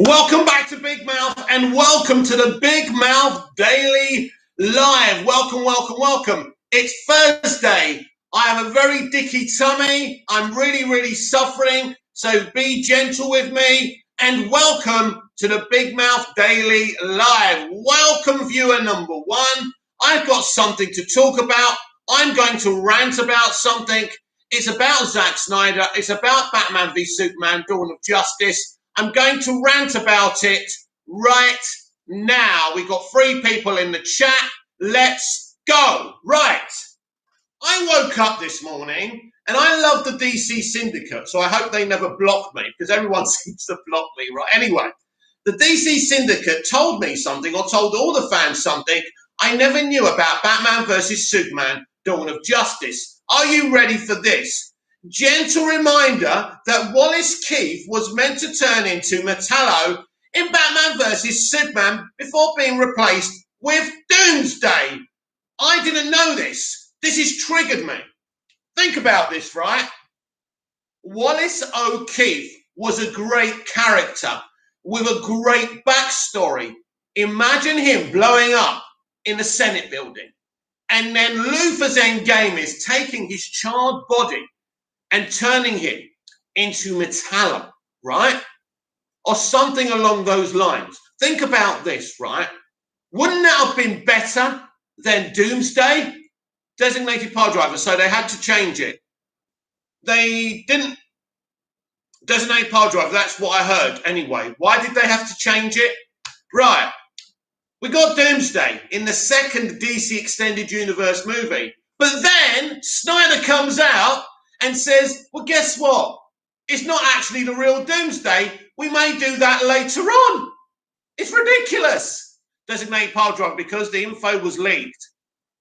Welcome back to Big Mouth and welcome to the Big Mouth Daily Live. Welcome. It's Thursday. I have a very dicky tummy. I'm really suffering. So be gentle with me and welcome to the Big Mouth Daily Live. Welcome viewer number one. I've got something to talk about. I'm going to rant about something. It's about Zack Snyder. It's about Batman v Superman, Dawn of Justice. I'm going to rant about it right now. We've got 3 people in the chat. Let's go. Right. I woke up this morning and I love the DC Syndicate, so I hope they never block me because everyone seems to block me, right? Anyway, the DC Syndicate told me something or told all the fans something I never knew about Batman versus Superman, Dawn of Justice. Are you ready for this? Gentle reminder that Wallace Keith was meant to turn into Metallo in Batman vs. Superman before being replaced with Doomsday. I didn't know this. This has triggered me. Think about this, right? Wallace O'Keefe was a great character with a great backstory. Imagine him blowing up in the Senate building. And then Luthor's endgame is taking his charred body and turning him into Metalo, right? Or something along those lines. Think about this, right? Wouldn't that have been better than Doomsday? Designated pile driver, so they had to change it. They didn't designate pile driver, that's what I heard anyway. Why did they have to change it? Right. We got Doomsday in the second DC Extended Universe movie. But then Snyder comes out and says, well, guess what? It's not actually the real Doomsday. We may do that later on. It's ridiculous. Designated pile driver because the info was leaked.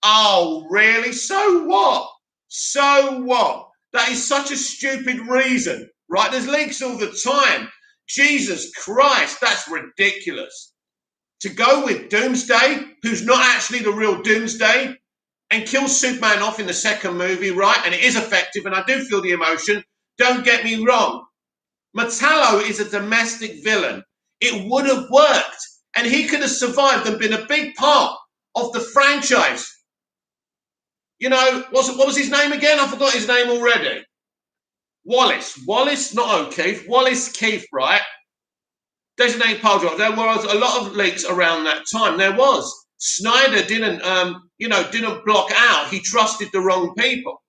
Oh, really? So what? So what? That is such a stupid reason, right? There's leaks all the time. Jesus Christ, that's ridiculous. To go with Doomsday, who's not actually the real Doomsday, and kill Superman off in the second movie, right? And it is effective, and I do feel the emotion. Don't get me wrong. Metallo is a domestic villain. It would have worked, and he could have survived and been a big part of the franchise. You know, what was his name again? I forgot his name already. Wallace, not O'Keefe. Wallace Keith, right? Designated pile driver. There was a lot of leaks around that time. There was. Snyder didn't block out. He trusted the wrong people.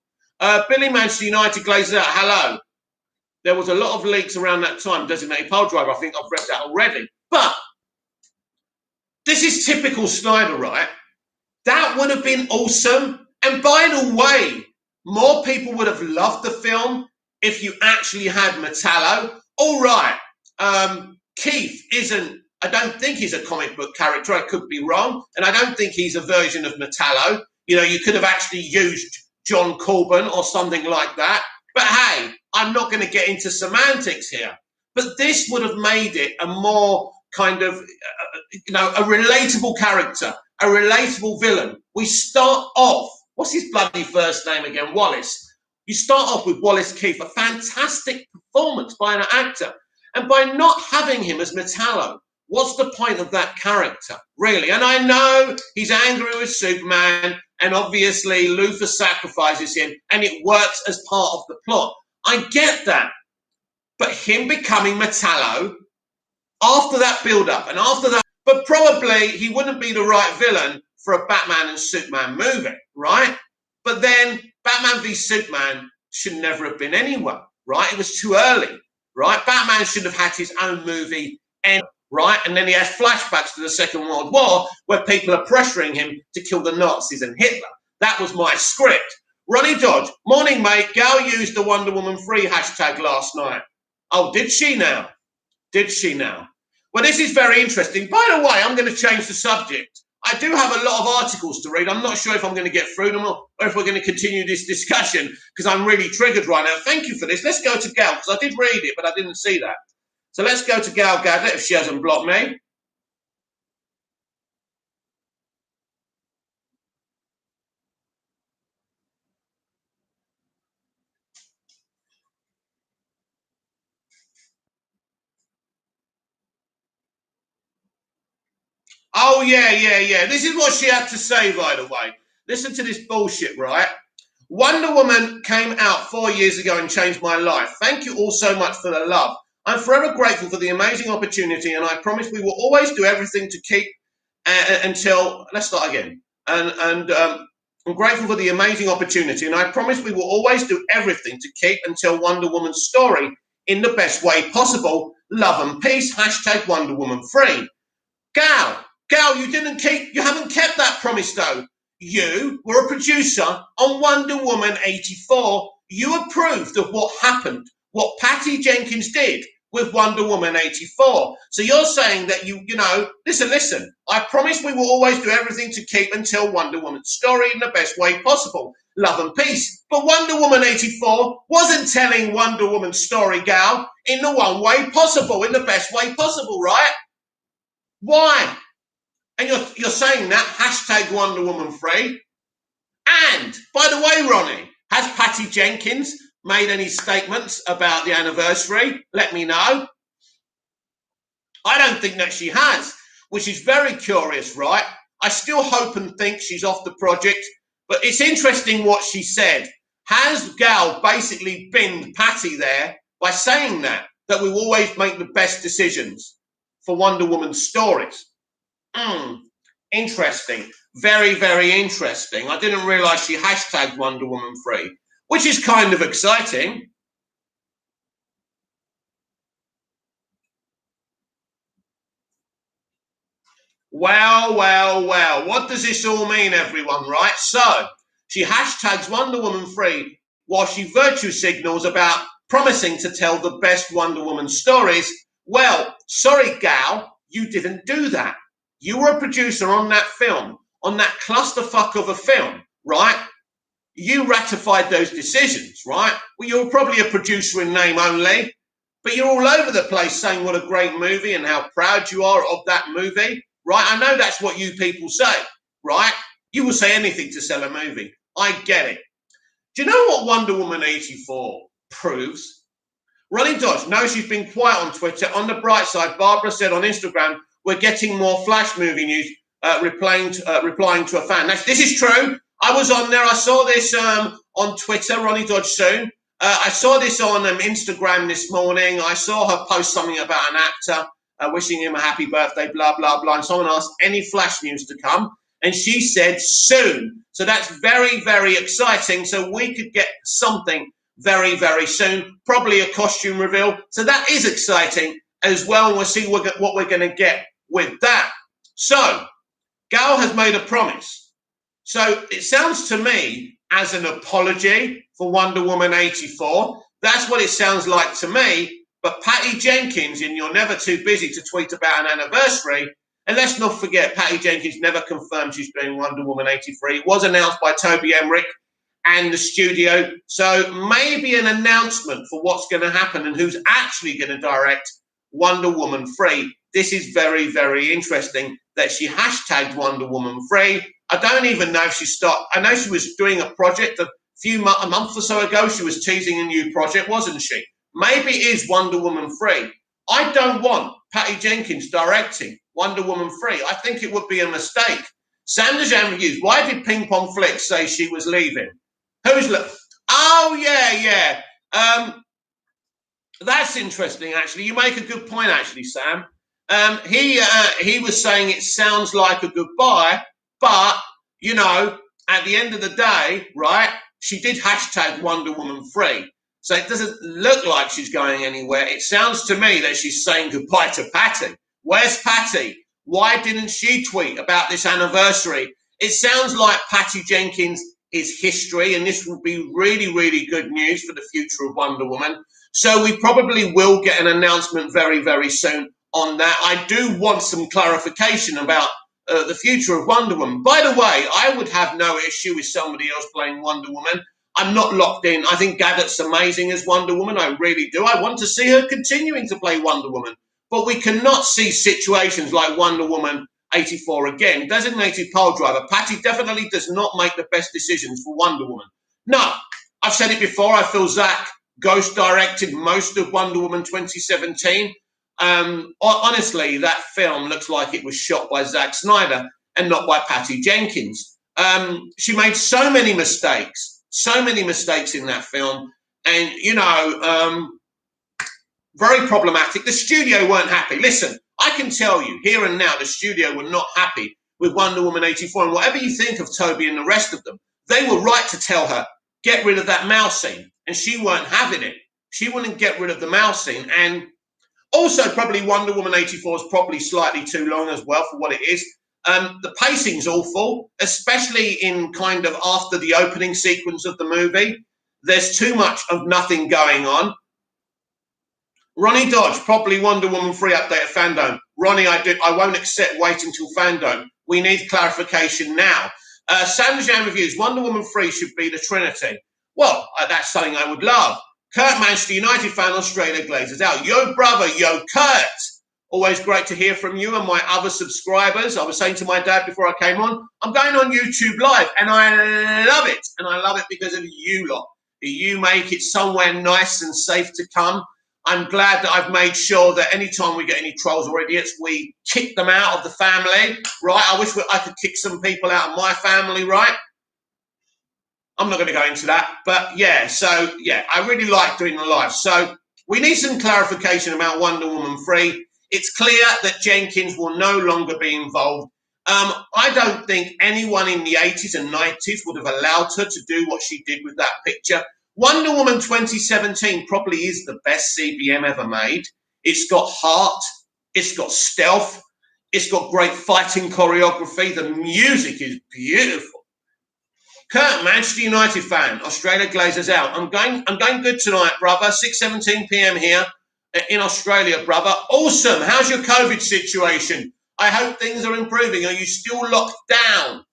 Billy Manchester United glazes out. Hello. There was a lot of leaks around that time. Designated pile driver. I think I've read that already. But this is typical Snyder, right? That would have been awesome. And by the way, more people would have loved the film if you actually had Metallo. All right. Keith isn't, I don't think he's a comic book character. I could be wrong. And I don't think he's a version of Metallo. You know, you could have actually used John Corbin or something like that. But hey, I'm not going to get into semantics here. But this would have made it a more kind of, a relatable character, a relatable villain. We start off, what's his bloody first name again? Wallace. You start off with Wallace Keith, a fantastic performance by an actor. And by not having him as Metallo, what's the point of that character, really? And I know he's angry with Superman, and obviously Luthor sacrifices him, and it works as part of the plot. I get that. But him becoming Metallo, after that build-up, and after that, but probably he wouldn't be the right villain for a Batman and Superman movie, right? But then Batman v Superman should never have been anyway, right? It was too early. Right, Batman should have had his own movie, right? And then he has flashbacks to the Second World War where people are pressuring him to kill the Nazis and Hitler. That was my script. Ronnie Dodge, morning, mate. Gal used the Wonder Woman 3 hashtag last night. Oh, did she now? Did she now? Well, this is very interesting. By the way, I'm going to change the subject. I do have a lot of articles to read. I'm not sure if I'm going to get through them or if we're going to continue this discussion because I'm really triggered right now. Thank you for this. Let's go to Gal because I did read it, but I didn't see that. So let's go to Gal Gadget if she hasn't blocked me. Oh, yeah. This is what she had to say, by the way. Listen to this bullshit, right? Wonder Woman came out 4 years ago and changed my life. Thank you all so much for the love. I'm forever grateful for the amazing opportunity, and I promise we will always do everything to keep until. Let's start again. I'm grateful for the amazing opportunity, and I promise we will always do everything to keep until Wonder Woman's story in the best way possible. Love and peace. Hashtag Wonder Woman free. Gal, you haven't kept that promise though. You were a producer on Wonder Woman 84. You approved of what happened, what Patty Jenkins did with Wonder Woman 84. So you're saying that listen, I promise we will always do everything to keep until Wonder Woman's story in the best way possible. Love and peace. But Wonder Woman 84 wasn't telling Wonder Woman's story, gal, in the one way possible, in the best way possible, right? Why? And you're saying that, hashtag Wonder Woman free. And, by the way, Ronnie, has Patty Jenkins made any statements about the anniversary? Let me know. I don't think that she has, which is very curious, right? I still hope and think she's off the project, but it's interesting what she said. Has Gal basically binned Patty there by saying that we will always make the best decisions for Wonder Woman's stories? Interesting. Very, very interesting. I didn't realize she hashtagged Wonder Woman free, which is kind of exciting. Well. What does this all mean, everyone, right? So, she hashtags Wonder Woman free while she virtue signals about promising to tell the best Wonder Woman stories. Well, sorry, Gal, you didn't do that. You were a producer on that film, on that clusterfuck of a film, right? You ratified those decisions, right? Well, you're probably a producer in name only, but you're all over the place saying what a great movie and how proud you are of that movie, right? I know that's what you people say, right? You will say anything to sell a movie. I get it. Do you know what Wonder Woman 84 proves? Ronnie Dodge, no, she's been quiet on Twitter. On the bright side, Barbara said on Instagram, we're getting more Flash movie news, replying to a fan. This is true. I was on there. I saw this on Twitter, Ronnie Dodge soon. I saw this on Instagram this morning. I saw her post something about an actor wishing him a happy birthday, blah, blah, blah. And someone asked, any Flash news to come? And she said, soon. So that's very, very exciting. So we could get something very, very soon, probably a costume reveal. So that is exciting as well. And we'll see what we're going to get with that. So Gal has made a promise. So it sounds to me as an apology for Wonder Woman 84. That's what it sounds like to me. But Patty Jenkins, and you're never too busy to tweet about an anniversary. And let's not forget, Patty Jenkins never confirmed she's doing Wonder Woman 83. It was announced by Toby Emmerich and the studio. So maybe an announcement for what's going to happen and who's actually going to direct Wonder Woman free. This is very, very interesting that she hashtagged Wonder Woman free. I don't even know if she started. I know she was doing a project a month or so ago. She was teasing a new project, wasn't she? Maybe it is Wonder Woman free. I don't want Patty Jenkins directing Wonder Woman free. I think it would be a mistake. Sandra Jan Hughes, why did Ping Pong Flicks say she was leaving? Who's left? Oh, yeah. That's interesting, actually. You make a good point, actually, Sam. He was saying it sounds like a goodbye, but, at the end of the day, right, she did hashtag Wonder Woman free. So it doesn't look like she's going anywhere. It sounds to me that she's saying goodbye to Patty. Where's Patty? Why didn't she tweet about this anniversary? It sounds like Patty Jenkins is history, and this will be really, really good news for the future of Wonder Woman. So we probably will get an announcement very, very soon on that. I do want some clarification about the future of Wonder Woman. By the way, I would have no issue with somebody else playing Wonder Woman. I'm not locked in. I think Gadot's amazing as Wonder Woman. I really do. I want to see her continuing to play Wonder Woman. But we cannot see situations like Wonder Woman 84 again. Designated pole driver. Patty definitely does not make the best decisions for Wonder Woman. No, I've said it before. I feel Zach ghost directed most of Wonder Woman 2017. Honestly, that film looks like it was shot by Zack Snyder and not by Patty Jenkins. She made so many mistakes in that film, and very problematic. The studio weren't happy. Listen, I can tell you here and now, the studio were not happy with Wonder Woman 84, and whatever you think of Toby and the rest of them, they were right to tell her, get rid of that mouse scene, and she weren't having it. She wouldn't get rid of the mouse scene, and also probably Wonder Woman 84 is probably slightly too long as well for what it is. The pacing's awful, especially in kind of after the opening sequence of the movie. There's too much of nothing going on. Ronnie Dodge, probably Wonder Woman 3 update at Fandom. Ronnie, I won't accept wait until Fandom. We need clarification now. Sanjan reviews, Wonder Woman 3 should be the Trinity. Well, that's something I would love. Kurt, Manchester United fan, Australia Glazers out. Yo, brother, yo, Kurt. Always great to hear from you and my other subscribers. I was saying to my dad before I came on, I'm going on YouTube Live, and I love it. And I love it because of you lot. You make it somewhere nice and safe to come. I'm glad that I've made sure that anytime we get any trolls or idiots, we kick them out of the family, right? I wish I could kick some people out of my family, right? I'm not going to go into that, but yeah, so yeah, I really like doing the live. So we need some clarification about Wonder Woman 3. It's clear that Jenkins will no longer be involved. I don't think anyone in the 80s and 90s would have allowed her to do what she did with that picture. Wonder Woman 2017 probably is the best CBM ever made. It's got heart, it's got stealth, it's got great fighting choreography. The music is beautiful. Kurt, Manchester United fan, Australia Glazers out. I'm going good tonight, brother. 6:17 p.m. here in Australia, brother. Awesome. How's your COVID situation? I hope things are improving. Are you still locked down?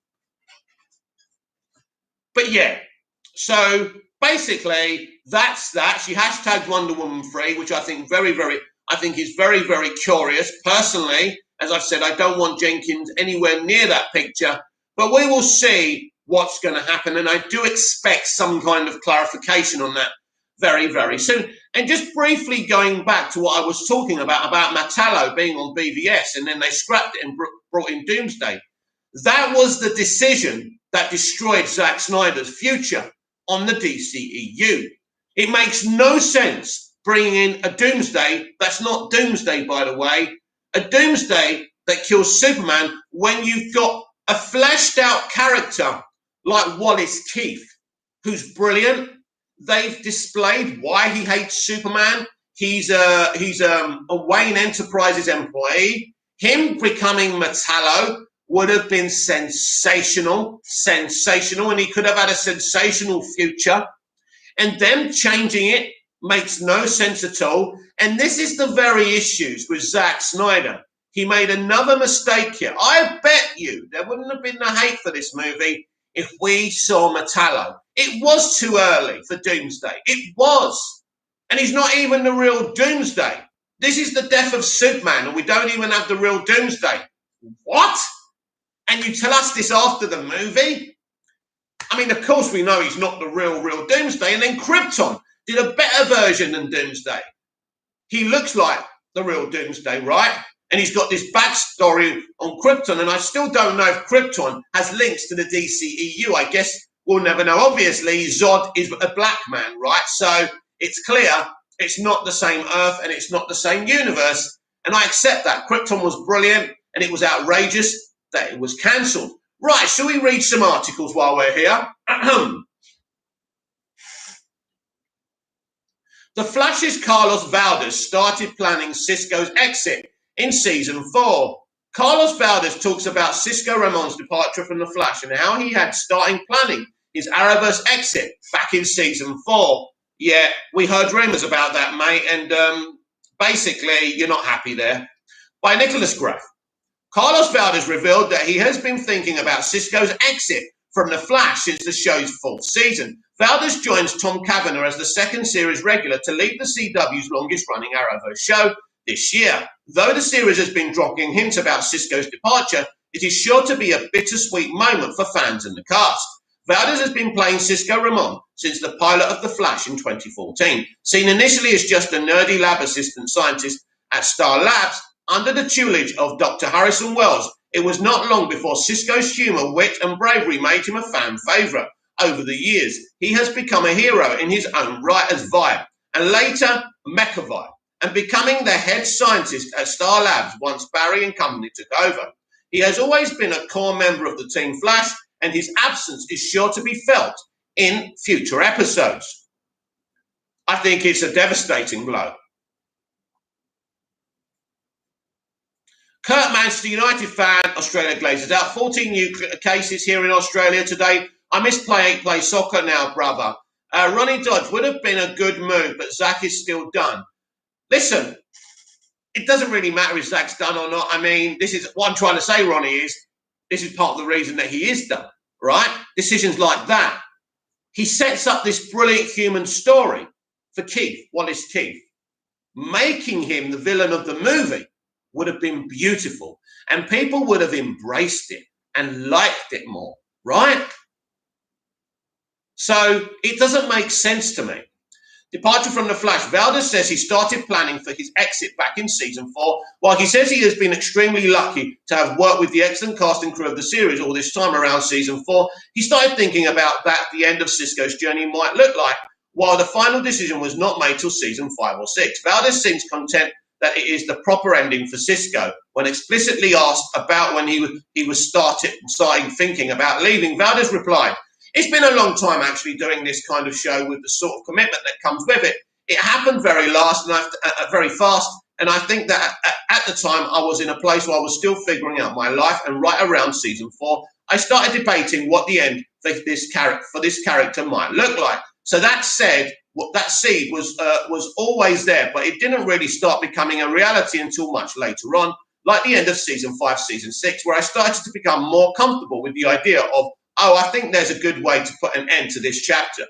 But yeah, so basically that's that. She hashtagged Wonder Woman 3, which I think is very, very curious. Personally, as I've said, I don't want Jenkins anywhere near that picture, but we will see what's going to happen, and I do expect some kind of clarification on that very, very soon. And just briefly going back to what I was talking about Metallo being on BVS, and then they scrapped it and brought in Doomsday. That was the decision that destroyed Zack Snyder's future on the DCEU. It makes no sense bringing in a Doomsday that's not Doomsday, by the way, a Doomsday that kills Superman when you've got a fleshed out character like Wallace Keith, who's brilliant. They've displayed why he hates Superman. He's a Wayne Enterprises employee. Him becoming Metallo would have been sensational, and he could have had a sensational future. And them changing it makes no sense at all. And this is the very issues with Zack Snyder. He made another mistake here. I bet you there wouldn't have been the hate for this movie if we saw Metallo. It was too early for Doomsday. It was. And he's not even the real Doomsday. This is the death of Superman, and we don't even have the real Doomsday. What? And you tell us this after the movie? I mean, of course we know he's not the real Doomsday. And then Krypton did a better version than Doomsday. He looks like the real Doomsday, right? And he's got this backstory on Krypton, and I still don't know if Krypton has links to the DCEU. I guess we'll never know. Obviously, Zod is a black man, right? So it's clear it's not the same Earth and it's not the same universe. And I accept that. Krypton was brilliant, and it was outrageous that it was cancelled. Right, shall we read some articles while we're here? The Flash's Carlos Valdez started planning Cisco's exit in season 4. Carlos Valdez talks about Cisco Ramon's departure from The Flash and how he had started planning his Arrowverse exit back in season 4. Yeah, we heard rumours about that, mate, and basically you're not happy there. By Nicholas Graff. Carlos Valdez revealed that he has been thinking about Cisco's exit from The Flash since the show's 4th season. Valdez joins Tom Cavanagh as the second series regular to lead the CW's longest-running Arrowverse show this year. Though the series has been dropping hints about Cisco's departure, it is sure to be a bittersweet moment for fans and the cast. Valdez has been playing Cisco Ramon since the pilot of The Flash in 2014. Seen initially as just a nerdy lab assistant scientist, At Star Labs, under the tutelage of Dr. Harrison Wells, it was not long before Sisko's humour, wit and bravery made him a fan favourite. Over the years, he has become a hero in his own right as Vibe, and later Mecha Vibe, and becoming the head scientist at Star Labs once Barry and company took over. He has always been a core member of the Team Flash, and his absence is sure to be felt in future episodes. I think it's a devastating blow. Kurt, Manchester United fan, Australia Glazers out. 14 new cases here in Australia today. I miss play soccer now, brother. Ronnie Dodge would have been a good move, but Zach is still done. Listen, it doesn't really matter if Zach's done or not. I mean, this is what I'm trying to say, Ronnie, is this is part of the reason that he is done, right? Decisions like that. He sets up this brilliant human story for Keith, Wallace Keith. Making him the villain of the movie would have been beautiful, and people would have embraced it and liked it more, right? So it doesn't make sense to me. Departure from The Flash. Valdez says he started planning for his exit back in season 4. While he says he has been extremely lucky to have worked with the excellent cast and crew of the series all this time around season 4, he started thinking about that the end of Sisko's journey might look like, while the final decision was not made till season 5 or 6. Valdez seems content that it is the proper ending for Sisko. When explicitly asked about when he was starting thinking about leaving, Valdez replied, "It's been a long time actually doing this kind of show with the sort of commitment that comes with it. It happened very fast, and I think that at the time I was in a place where I was still figuring out my life, and right around season 4, I started debating what the end for this character might look like." So that said, that seed was always there, but it didn't really start becoming a reality until much later on, like the end of season 5, season 6, where I started to become more comfortable with the idea of, I think there's a good way to put an end to this chapter.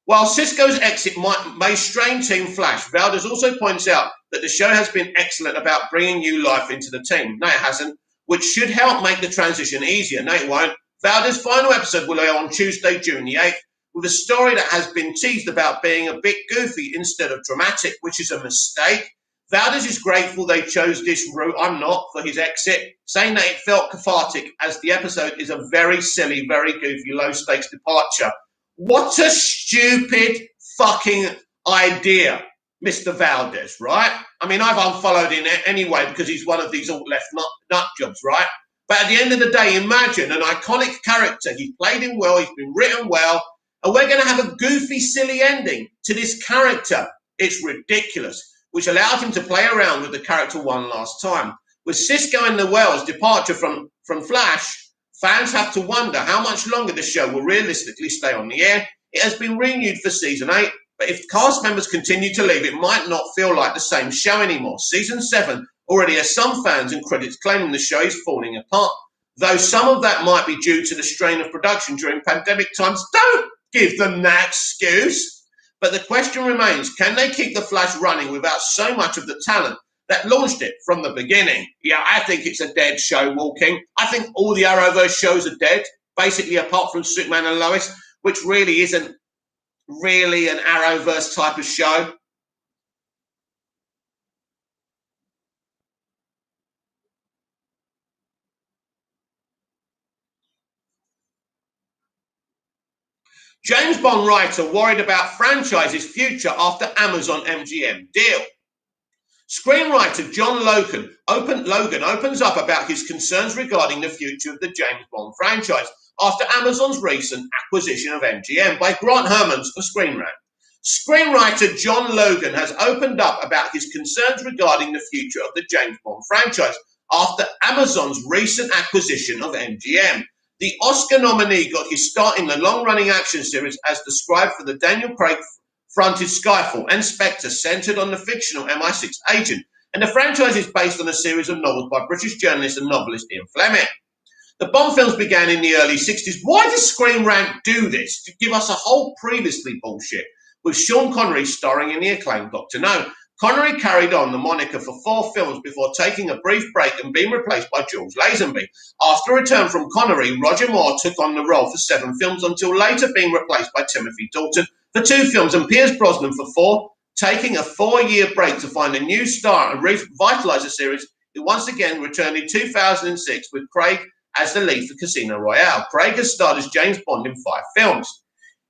While Sisko's exit may strain Team Flash, Valdez also points out that the show has been excellent about bringing new life into the team. No, it hasn't, which should help make the transition easier. No, it won't. Valdez's final episode will air on Tuesday, June the 8th, with a story that has been teased about being a bit goofy instead of dramatic, which is a mistake. Valdez is grateful they chose this route, I'm not, for his exit, saying that it felt cathartic as the episode is a very silly, very goofy, low-stakes departure. What a stupid fucking idea, Mr. Valdez, right? I mean, I've unfollowed him anyway because he's one of these alt-left nut jobs, right? But at the end of the day, imagine an iconic character. He's played him well, he's been written well, and we're going to have a goofy, silly ending to this character. It's ridiculous, which allowed him to play around with the character one last time. With Sisko and the Wells' departure from Flash, fans have to wonder how much longer the show will realistically stay on the air. It has been renewed for season 8, but if cast members continue to leave, it might not feel like the same show anymore. Season 7 already has some fans and critics claiming the show is falling apart, though some of that might be due to the strain of production during pandemic times. Don't give them that excuse. But the question remains, can they keep The Flash running without so much of the talent that launched it from the beginning? Yeah, I think it's a dead show, Walking. I think all the Arrowverse shows are dead, basically apart from Superman and Lois, which really isn't really an Arrowverse type of show. James Bond writer worried about franchise's future after Amazon MGM deal. Screenwriter John Logan opens up about his concerns regarding the future of the James Bond franchise after Amazon's recent acquisition of MGM by Grant Hermans of Screen Rant. Screenwriter John Logan has opened up about his concerns regarding the future of the James Bond franchise after Amazon's recent acquisition of MGM. The Oscar nominee got his start in the long-running action series as described for the Daniel Craig-fronted Skyfall and Spectre, centered on the fictional MI6 agent, and the franchise is based on a series of novels by British journalist and novelist Ian Fleming. The Bond films began in the early 60s. Why does Screen Rant do this? To give us a whole previously bullshit, with Sean Connery starring in the acclaimed Dr. No. Connery carried on the moniker for 4 films before taking a brief break and being replaced by George Lazenby. After a return from Connery, Roger Moore took on the role for 7 films until later being replaced by Timothy Dalton for 2 films and Pierce Brosnan for 4. Taking a 4-year break to find a new star and revitalize the series, it once again returned in 2006 with Craig as the lead for Casino Royale. Craig has starred as James Bond in 5 films.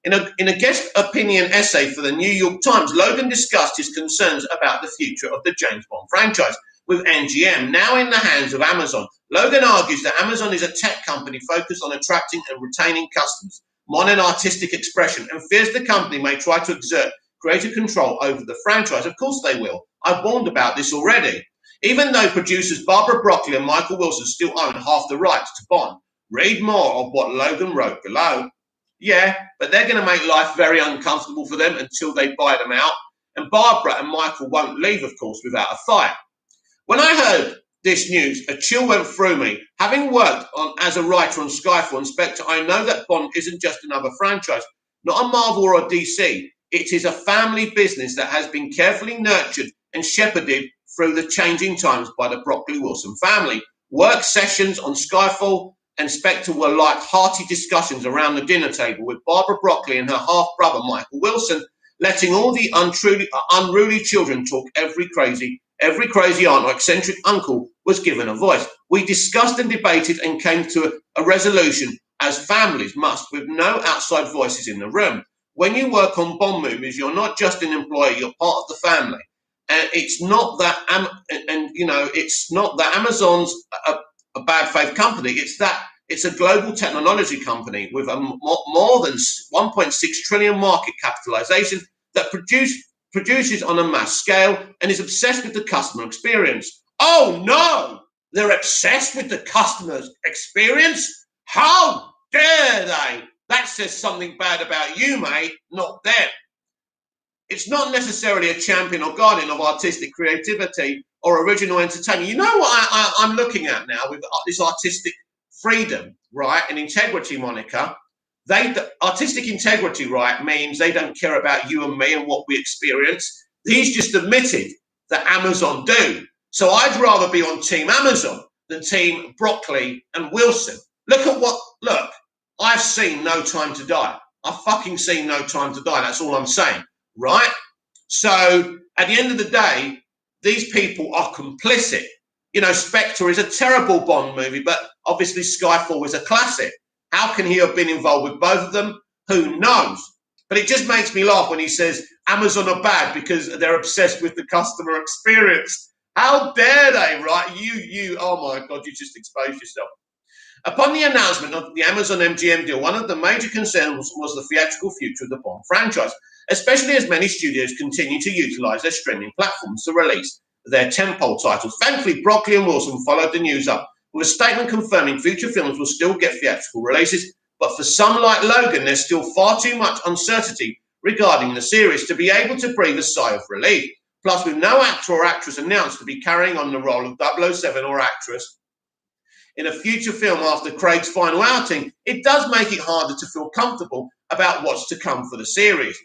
In a guest opinion essay for the New York Times, Logan discussed his concerns about the future of the James Bond franchise. With MGM now in the hands of Amazon, Logan argues that Amazon is a tech company focused on attracting and retaining customers, modern artistic expression, and fears the company may try to exert greater control over the franchise. Of course they will. I've warned about this already. Even though producers Barbara Broccoli and Michael Wilson still own half the rights to Bond. Read more of what Logan wrote below. Yeah, but they're going to make life very uncomfortable for them until they buy them out. And Barbara and Michael won't leave, of course, without a fight. When I heard this news, a chill went through me. Having worked as a writer on Skyfall and Spectre, I know that Bond isn't just another franchise, not a Marvel or a DC. It is a family business that has been carefully nurtured and shepherded through the changing times by the Broccoli-Wilson family. Work sessions on Skyfall and Spectre were like hearty discussions around the dinner table with Barbara Broccoli and her half-brother Michael Wilson, letting all the unruly children talk. Every crazy aunt or eccentric uncle was given a voice. We discussed and debated and came to a resolution, as families must, with no outside voices in the room. When you work on Bond movies, you're not just an employee; you're part of the family. And it's not that, it's not that Amazon's a bad faith company. It's that it's a global technology company with a more than 1.6 trillion market capitalization that produces on a mass scale and is obsessed with the customer experience. Oh no, they're obsessed with the customer's experience? How dare they? That says something bad about you, mate, not them. It's not necessarily a champion or guardian of artistic creativity or original entertainment. You know what I'm looking at now with this artistic freedom, right, and integrity, Monica? Artistic integrity, right, means they don't care about you and me and what we experience. He's just admitted that Amazon do. So I'd rather be on Team Amazon than Team Broccoli and Wilson. Look, I've seen No Time to Die. I've fucking seen No Time to Die. That's all I'm saying, right? So at the end of the day, these people are complicit. You know, Spectre is a terrible Bond movie, but obviously Skyfall is a classic. How can he have been involved with both of them? Who knows? But it just makes me laugh when he says Amazon are bad because they're obsessed with the customer experience. How dare they, right? Oh my God, you just exposed yourself. Upon the announcement of the Amazon MGM deal, one of the major concerns was the theatrical future of the Bond franchise, especially as many studios continue to utilize their streaming platforms to release their tentpole titles. Thankfully, Broccoli and Wilson followed the news up with a statement confirming future films will still get theatrical releases, but for some like Logan, there's still far too much uncertainty regarding the series to be able to breathe a sigh of relief. Plus, with no actor or actress announced to be carrying on the role of 007 or actress in a future film after Craig's final outing, it does make it harder to feel comfortable about what's to come for the series.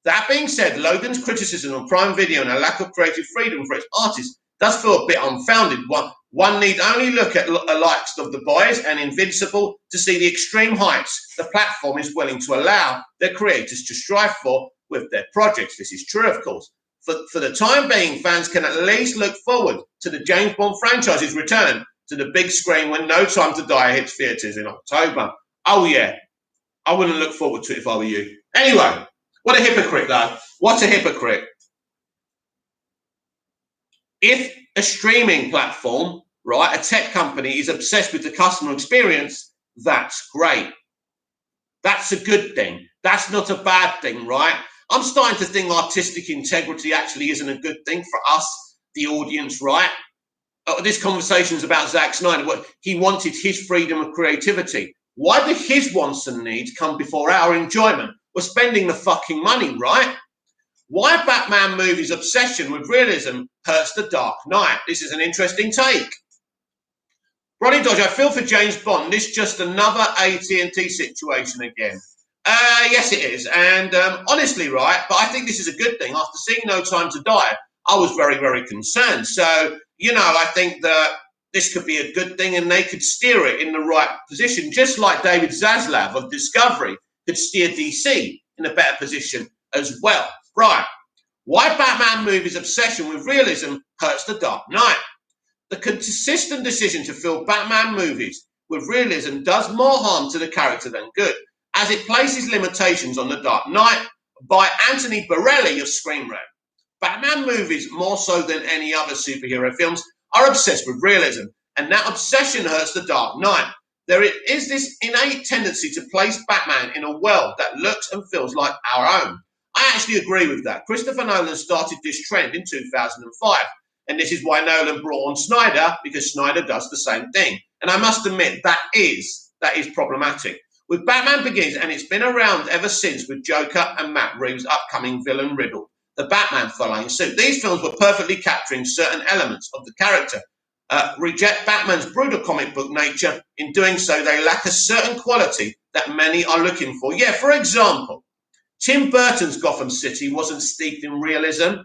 That being said, Logan's criticism of Prime Video and a lack of creative freedom for its artists does feel a bit unfounded. One need only look at the likes of The Boys and Invincible to see the extreme heights the platform is willing to allow their creators to strive for with their projects. This is true, of course. For the time being, fans can at least look forward to the James Bond franchise's return to the big screen when No Time to Die hits theatres in October. Oh, yeah. I wouldn't look forward to it if I were you. Anyway, what a hypocrite, though. What a hypocrite. If a streaming platform, right, a tech company is obsessed with the customer experience, that's great. That's a good thing. That's not a bad thing, right? I'm starting to think artistic integrity actually isn't a good thing for us, the audience, right? This conversation is about Zack Snyder. He wanted his freedom of creativity. Why do his wants and needs come before our enjoyment? We're spending the fucking money, right? Why Batman movies' obsession with realism hurts the Dark Knight? This is an interesting take. Ronnie Dodge, I feel for James Bond. This is just another AT&T situation again. Yes, it is. And honestly, right, but I think this is a good thing. After seeing No Time to Die, I was very, very concerned. So, you know, I think that this could be a good thing and they could steer it in the right position, just like David Zaslav of Discovery could steer DC in a better position as well. Right. Why Batman movies' obsession with realism hurts The Dark Knight. The consistent decision to fill Batman movies with realism does more harm to the character than good, as it places limitations on The Dark Knight by Anthony Borelli of Screen Rant. Batman movies, more so than any other superhero films, are obsessed with realism, and that obsession hurts The Dark Knight. There is this innate tendency to place Batman in a world that looks and feels like our own. I actually agree with that. Christopher Nolan started this trend in 2005, and this is why Nolan brought on Snyder, because Snyder does the same thing. And I must admit, that is problematic. With Batman Begins, and it's been around ever since with Joker and Matt Reeves' upcoming villain Riddle, the Batman following suit. These films were perfectly capturing certain elements of the character. Reject Batman's brutal comic book nature. In doing so, they lack a certain quality that many are looking for. Yeah, for example, Tim Burton's Gotham City wasn't steeped in realism,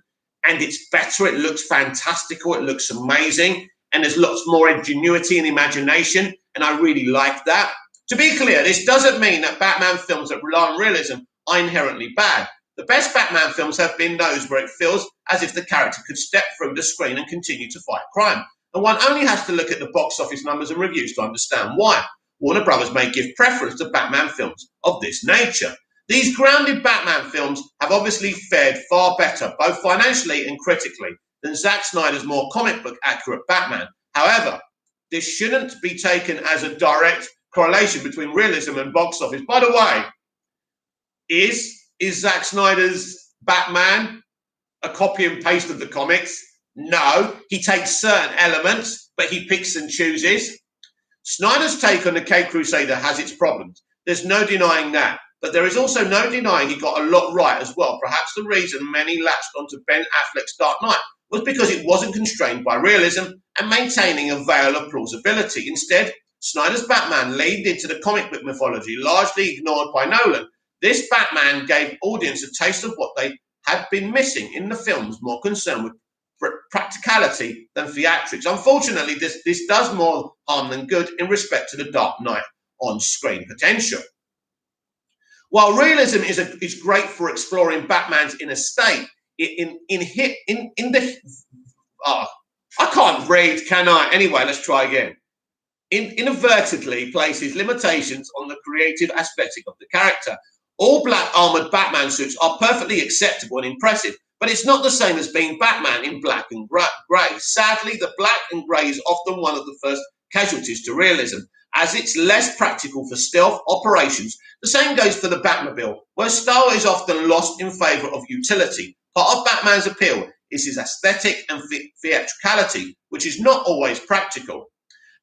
and it's better. It looks fantastical. It looks amazing, and there's lots more ingenuity and imagination, and I really like that. To be clear, this doesn't mean that Batman films that rely on realism are inherently bad. The best Batman films have been those where it feels as if the character could step through the screen and continue to fight crime. And one only has to look at the box office numbers and reviews to understand why. Warner Brothers may give preference to Batman films of this nature. These grounded Batman films have obviously fared far better, both financially and critically, than Zack Snyder's more comic book accurate Batman. However, this shouldn't be taken as a direct correlation between realism and box office. By the way, is Zack Snyder's Batman a copy and paste of the comics? No, he takes certain elements, but he picks and chooses. Snyder's take on the Cape Crusader has its problems. There's no denying that. But there is also no denying he got a lot right as well. Perhaps the reason many latched onto Ben Affleck's Dark Knight was because it wasn't constrained by realism and maintaining a veil of plausibility. Instead, Snyder's Batman leaned into the comic book mythology, largely ignored by Nolan. This Batman gave audience a taste of what they had been missing in the films, more concerned with practicality than theatrics. Unfortunately, this does more harm than good in respect to the Dark Knight on-screen potential. While realism is great for exploring Batman's inner state, I can't read, can I? Anyway, let's try again. Inadvertently places limitations on the creative aesthetic of the character. All black armored Batman suits are perfectly acceptable and impressive, but it's not the same as being Batman in black and grey. Sadly, the black and grey is often one of the first casualties to realism, as it's less practical for stealth operations. The same goes for the Batmobile, where style is often lost in favour of utility. Part of Batman's appeal is his aesthetic and theatricality, which is not always practical.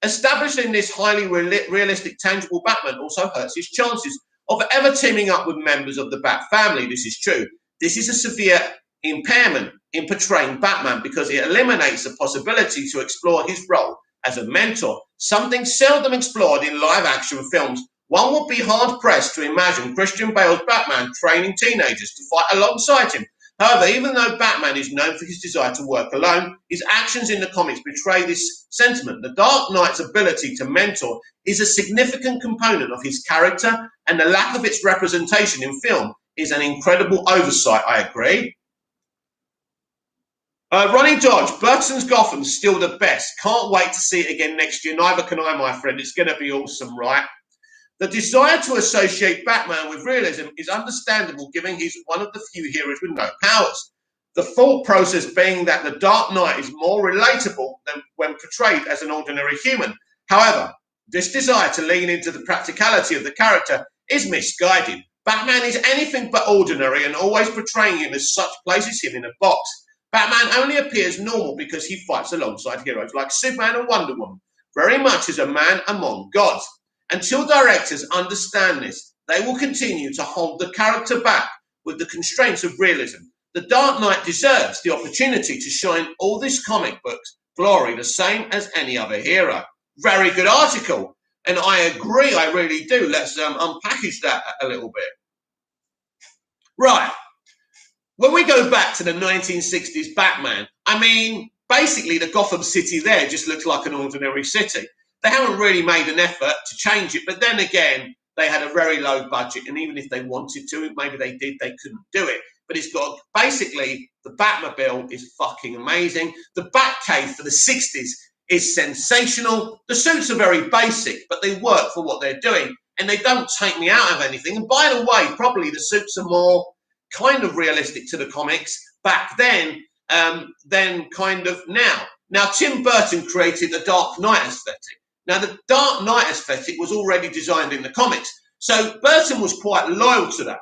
Establishing this highly realistic, tangible Batman also hurts his chances of ever teaming up with members of the Bat family. This is true. This is a severe impairment in portraying Batman because it eliminates the possibility to explore his role as a mentor, something seldom explored in live-action films. One would be hard-pressed to imagine Christian Bale's Batman training teenagers to fight alongside him. However, even though Batman is known for his desire to work alone, his actions in the comics betray this sentiment. The Dark Knight's ability to mentor is a significant component of his character, and the lack of its representation in film is an incredible oversight, I agree. Ronnie Dodge, Burton's Gotham's still the best. Can't wait to see it again next year. Neither can I, my friend. It's going to be awesome, right? The desire to associate Batman with realism is understandable, given he's one of the few heroes with no powers. The thought process being that the Dark Knight is more relatable than when portrayed as an ordinary human. However, this desire to lean into the practicality of the character is misguided. Batman is anything but ordinary, and always portraying him as such places him in a box. Batman only appears normal because he fights alongside heroes like Superman and Wonder Woman, very much as a man among gods. Until directors understand this, they will continue to hold the character back with the constraints of realism. The Dark Knight deserves the opportunity to shine all this comic book's glory the same as any other hero. Very good article, and I agree, I really do. Let's unpackage that a little bit. Right, when we go back to the 1960s Batman, I mean, basically the Gotham City there just looks like an ordinary city. They haven't really made an effort to change it, but then again, they had a very low budget, and even if they wanted to, maybe they did, they couldn't do it. but it's got basically the Batmobile is fucking amazing. The Batcave for the 60s is sensational. The suits are very basic, but they work for what they're doing, and they don't take me out of anything. And by the way, probably the suits are more kind of realistic to the comics back then than kind of now. Now, Tim Burton created the Dark Knight aesthetic. Now, the Dark Knight aesthetic was already designed in the comics, so Burton was quite loyal to that.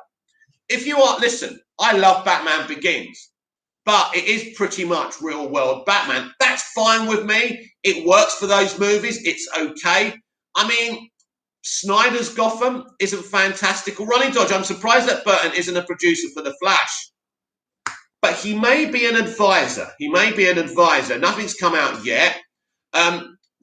Listen, I love Batman Begins, but it is pretty much real world Batman. That's fine with me. It works for those movies. It's okay. I mean, Snyder's Gotham isn't fantastical. Ronnie Dodge, I'm surprised that Burton isn't a producer for The Flash. But he may be an advisor. Nothing's come out yet.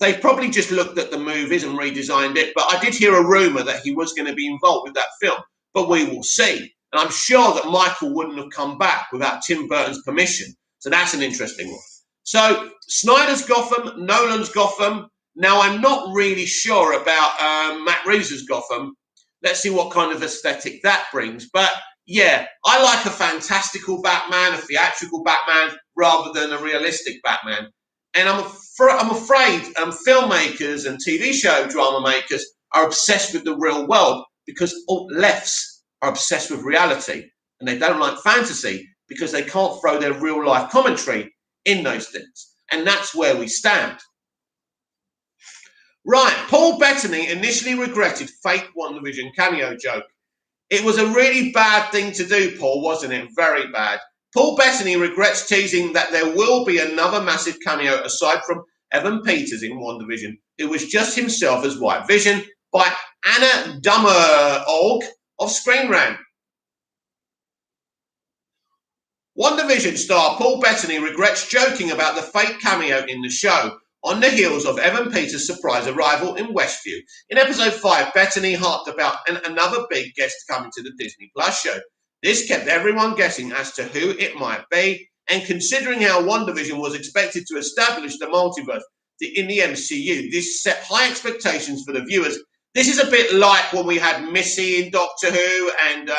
They've probably just looked at the movies and redesigned it. But I did hear a rumor that he was going to be involved with that film. But we will see. And I'm sure that Michael wouldn't have come back without Tim Burton's permission. So that's an interesting one. So Snyder's Gotham, Nolan's Gotham. Now, I'm not really sure about Matt Reeves' Gotham. Let's see what kind of aesthetic that brings. But yeah, I like a fantastical Batman, a theatrical Batman, rather than a realistic Batman. And I'm afraid filmmakers and TV show drama makers are obsessed with the real world because alt-lefts are obsessed with reality. And they don't like fantasy because they can't throw their real-life commentary in those things. And that's where we stand. Right, Paul Bettany initially regretted fake WandaVision cameo joke. It was a really bad thing to do, Paul, wasn't it? Very bad. Paul Bettany regrets teasing that there will be another massive cameo aside from Evan Peters in WandaVision. It was just himself as White Vision by Anna Dummerolg of Screen Rant. WandaVision star Paul Bettany regrets joking about the fake cameo in the show on the heels of Evan Peters' surprise arrival in Westview. In episode 5, Bettany harped about another big guest coming to the Disney Plus show. This kept everyone guessing as to who it might be, and considering how WandaVision was expected to establish the multiverse in the MCU, this set high expectations for the viewers. This is a bit like when we had Missy in Doctor Who and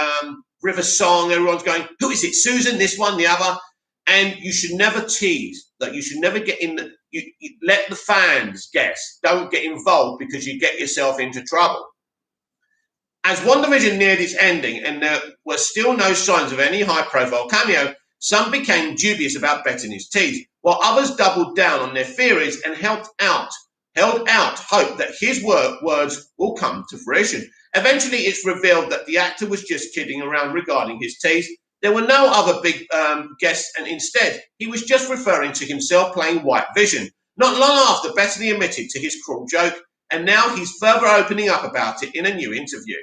River Song. Everyone's going, who is it, Susan, this one, the other? And you should never tease. That you should never get in. You let the fans guess. Don't get involved because you get yourself into trouble. As WandaVision neared its ending and there were still no signs of any high-profile cameo, some became dubious about Bettany's tease, while others doubled down on their theories and held out hope that his words will come to fruition. Eventually, it's revealed that the actor was just kidding around regarding his tease. There were no other big guests, and instead, he was just referring to himself playing White Vision. Not long after, Bettany admitted to his cruel joke, and now he's further opening up about it in a new interview.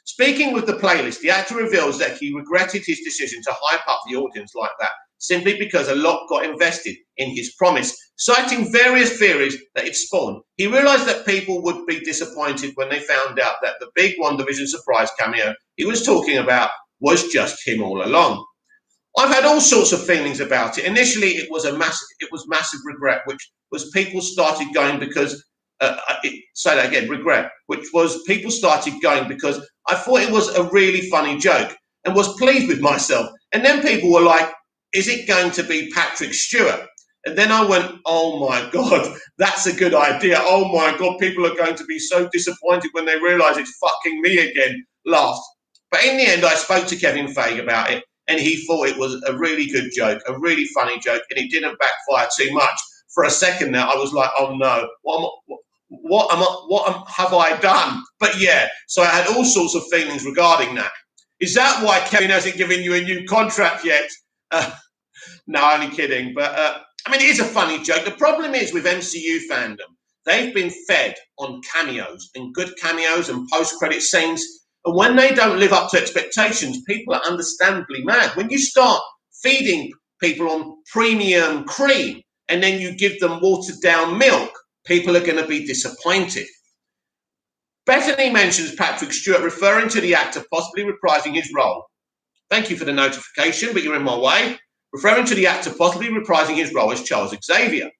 Speaking with the playlist, the actor reveals that he regretted his decision to hype up the audience like that, simply because a lot got invested in his promise. Citing various theories that it spawned, he realized that people would be disappointed when they found out that the big WandaVision surprise cameo he was talking about was just him all along. I've had all sorts of feelings about it. Initially, it was massive regret, which was people started going because regret, which was people started going because I thought it was a really funny joke and was pleased with myself. And then people were like, is it going to be Patrick Stewart? And then I went, oh my God, that's a good idea. Oh my God, people are going to be so disappointed when they realize it's fucking me again, last. But in the end, I spoke to Kevin Feige about it, and he thought it was a really good joke, a really funny joke, and it didn't backfire too much. For a second there, I was like, oh no, what have I done? But yeah, so I had all sorts of feelings regarding that. Is that why Kevin hasn't given you a new contract yet? No, only kidding. But I mean, it is a funny joke. The problem is with MCU fandom, they've been fed on cameos and good cameos and post-credit scenes. And when they don't live up to expectations, people are understandably mad. When you start feeding people on premium cream and then you give them watered down milk, people are going to be disappointed. Bettany mentions Patrick Stewart referring to the actor possibly reprising his role. Thank you for the notification, but you're in my way. Referring to the actor possibly reprising his role as Charles Xavier.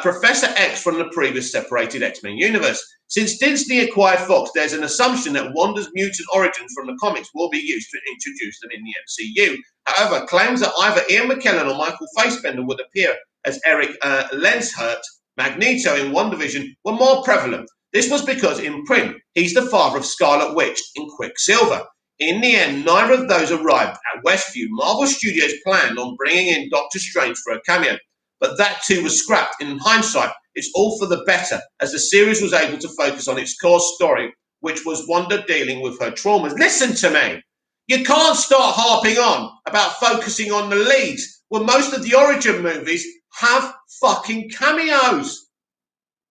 Professor X from the previous separated X-Men universe. Since Disney acquired Fox, there's an assumption that Wanda's mutant origins from the comics will be used to introduce them in the MCU. However, claims that either Ian McKellen or Michael Fassbender would appear as Eric Lenshurt, Magneto in WandaVision, were more prevalent. This was because in print, he's the father of Scarlet Witch in Quicksilver. In the end, neither of those arrived at Westview. Marvel Studios planned on bringing in Doctor Strange for a cameo, but that too was scrapped. In hindsight, it's all for the better, as the series was able to focus on its core story, which was Wanda dealing with her traumas. Listen to me. You can't start harping on about focusing on the leads when most of the origin movies have fucking cameos.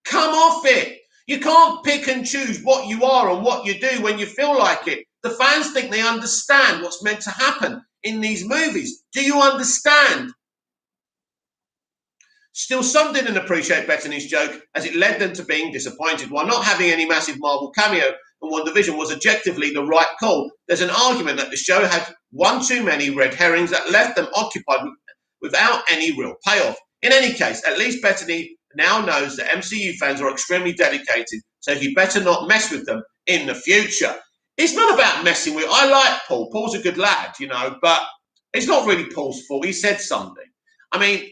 Come off it. You can't pick and choose what you are and what you do when you feel like it. The fans think they understand what's meant to happen in these movies. Do you understand? Still, some didn't appreciate Bettany's joke, as it led them to being disappointed. While not having any massive Marvel cameo in WandaVision was objectively the right call, there's an argument that the show had one too many red herrings that left them occupied without any real payoff. In any case, at least Bettany now knows that MCU fans are extremely dedicated, so he better not mess with them in the future. It's not about messing with. I like Paul. Paul's a good lad, you know, but it's not really Paul's fault. He said something. I mean,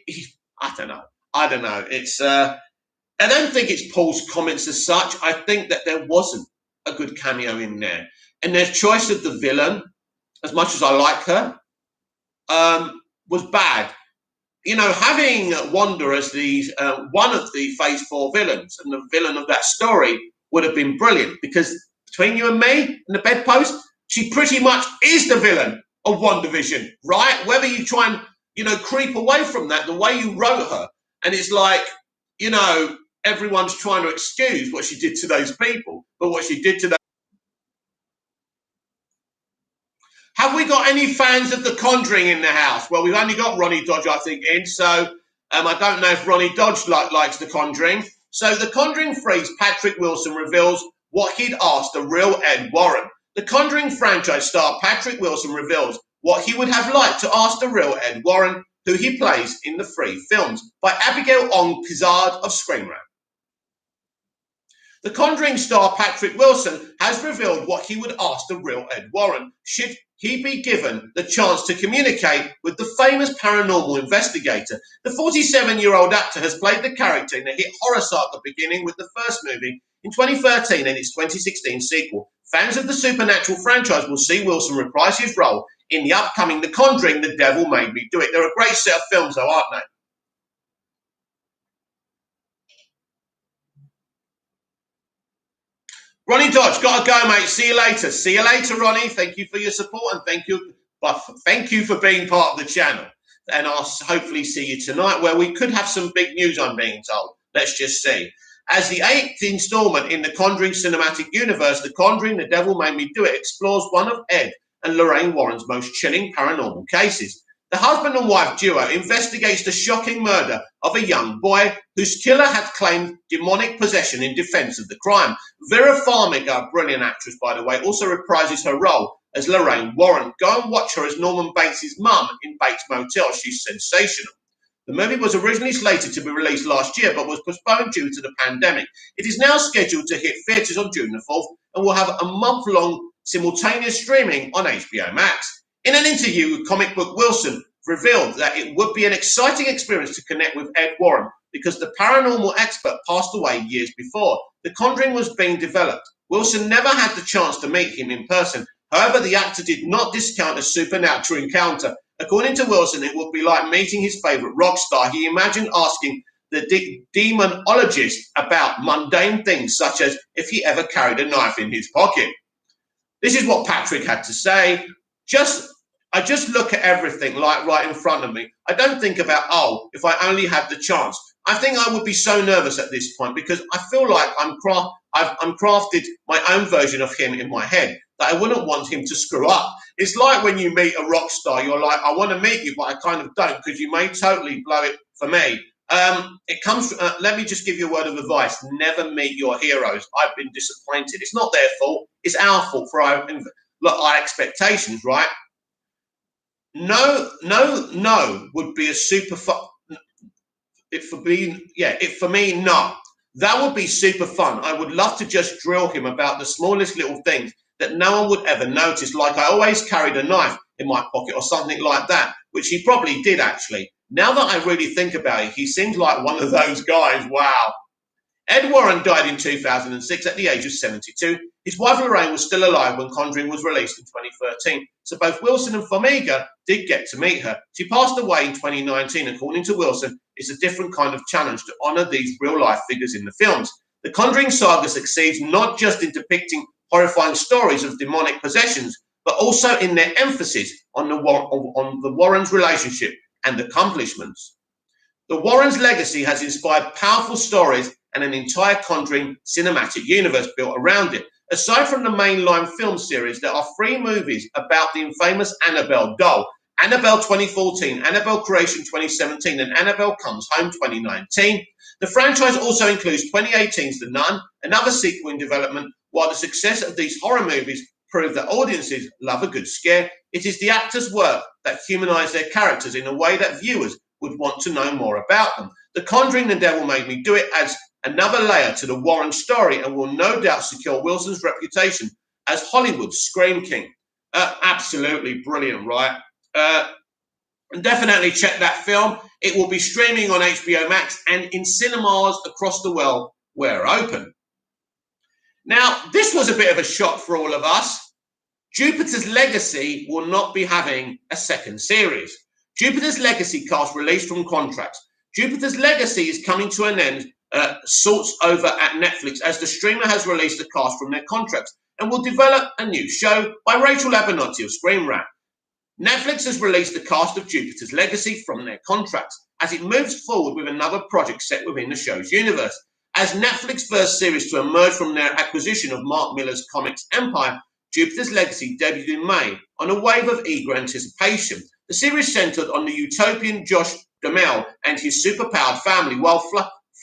I don't know. It's. I don't think it's Paul's comments as such. I think that there wasn't a good cameo in there, and their choice of the villain, as much as I like her, was bad. You know, having Wanda as the one of the Phase 4 villains and the villain of that story would have been brilliant, because between you and me and the bedpost, she pretty much is the villain of WandaVision, right? Whether you try and, you know, creep away from that, the way you wrote her, and it's like, you know, everyone's trying to excuse what she did to those people, but what she did to them. Have we got any fans of The Conjuring in the house? Well, we've only got Ronnie Dodge, I think, in, so I don't know if Ronnie Dodge likes The Conjuring. So The Conjuring freeze, Patrick Wilson reveals what he'd asked the real Ed Warren. The Conjuring franchise star Patrick Wilson reveals what he would have liked to ask the real Ed Warren, who he plays in the 3 films, by Abigail Ong-Pizard of Scream Rant. The Conjuring star Patrick Wilson has revealed what he would ask the real Ed Warren should he be given the chance to communicate with the famous paranormal investigator. The 47-year-old actor has played the character in the hit horror saga beginning with the first movie in 2013 and its 2016 sequel. Fans of the Supernatural franchise will see Wilson reprise his role in the upcoming The Conjuring, The Devil Made Me Do It. They're a great set of films, though, aren't they? Ronnie Dodge, gotta go, mate. See you later. See you later, Ronnie. Thank you for your support, and thank you for being part of the channel. And I'll hopefully see you tonight, where we could have some big news, I'm being told. Let's just see. As the 8th installment in the Conjuring cinematic universe, The Conjuring, The Devil Made Me Do It explores one of Ed and Lorraine Warren's most chilling paranormal cases. The husband and wife duo investigates the shocking murder of a young boy whose killer had claimed demonic possession in defense of the crime. Vera Farmiga, a brilliant actress, by the way, also reprises her role as Lorraine Warren. Go and watch her as Norman Bates' mum in Bates Motel. She's sensational. The movie was originally slated to be released last year, but was postponed due to the pandemic. It is now scheduled to hit theatres on June the 4th and will have a month-long simultaneous streaming on HBO Max. In an interview with Comic Book Wilson, revealed that it would be an exciting experience to connect with Ed Warren because the paranormal expert passed away years before The Conjuring was being developed. Wilson never had the chance to meet him in person. However, the actor did not discount a supernatural encounter. According to Wilson, it would be like meeting his favourite rock star. He imagined asking the demonologist about mundane things, such as if he ever carried a knife in his pocket. This is what Patrick had to say. I just look at everything like right in front of me. I don't think about, oh, if I only had the chance. I think I would be so nervous at this point because I feel like I'm crafted my own version of him in my head that I wouldn't want him to screw up. It's like when you meet a rock star, you're like, I want to meet you, but I kind of don't because you may totally blow it for me. It comes. Let me just give you a word of advice: never meet your heroes. I've been disappointed. It's not their fault. It's our fault for our expectations, right? No would be a for me, no. That would be super fun. I would love to just drill him about the smallest little things that no one would ever notice. Like I always carried a knife in my pocket or something like that, which he probably did actually. Now that I really think about it, he seems like one of those guys. Wow. Ed Warren died in 2006 at the age of 72. His wife Lorraine was still alive when Conjuring was released in 2013, so both Wilson and Formiga did get to meet her. She passed away in 2019. According to Wilson, it's a different kind of challenge to honour these real-life figures in the films. The Conjuring saga succeeds not just in depicting horrifying stories of demonic possessions, but also in their emphasis on the Warrens' relationship and accomplishments. The Warrens' legacy has inspired powerful stories and an entire Conjuring cinematic universe built around it. Aside from the mainline film series, there are 3 movies about the infamous Annabelle doll: Annabelle 2014, Annabelle Creation 2017, and Annabelle Comes Home 2019. The franchise also includes 2018's The Nun, another sequel in development. While the success of these horror movies prove that audiences love a good scare, it is the actors' work that humanize their characters in a way that viewers would want to know more about them. The Conjuring: The Devil Made Me Do It adds another layer to the Warren story and will no doubt secure Wilson's reputation as Hollywood's Scream King. Absolutely brilliant, right? Definitely check that film. It will be streaming on HBO Max and in cinemas across the world where open. Now, this was a bit of a shock for all of us. Jupiter's Legacy will not be having a second series. Jupiter's Legacy cast released from contracts. Jupiter's Legacy is coming to an end, sorts over at Netflix, as the streamer has released the cast from their contracts and will develop a new show by Rachel Abernathy of Scream Rant. Netflix has released the cast of Jupiter's Legacy from their contracts as it moves forward with another project set within the show's universe. As Netflix's first series to emerge from their acquisition of Mark Millar's comics empire, Jupiter's Legacy debuted in May on a wave of eager anticipation. The series centered on the utopian Josh Duhamel and his superpowered family, while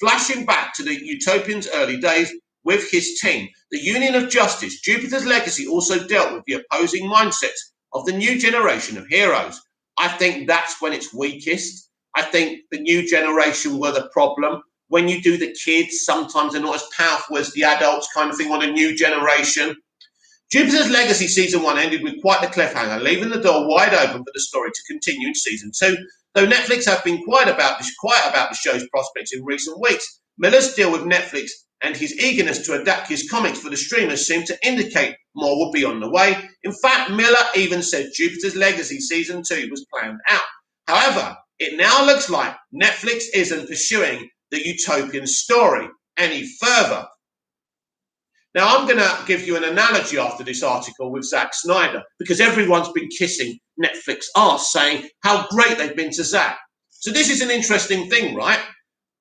flashing back to the utopian's early days with his team, the Union of Justice. Jupiter's Legacy also dealt with the opposing mindsets of the new generation of heroes. I think that's when it's weakest. I think the new generation were the problem. When you do the kids, sometimes they're not as powerful as the adults, kind of thing, on a new generation. Jupiter's Legacy Season 1 ended with quite the cliffhanger, leaving the door wide open for the story to continue in Season 2. Though Netflix have been quiet about the show's prospects in recent weeks, Millar's deal with Netflix and his eagerness to adapt his comics for the streamers seemed to indicate more would be on the way. In fact, Millar even said Jupiter's Legacy Season 2 was planned out. However, it now looks like Netflix isn't pursuing the utopian story any further. Now, I'm going to give you an analogy after this article with Zack Snyder, because everyone's been kissing Netflix arse, saying how great they've been to Zack. So this is an interesting thing, right?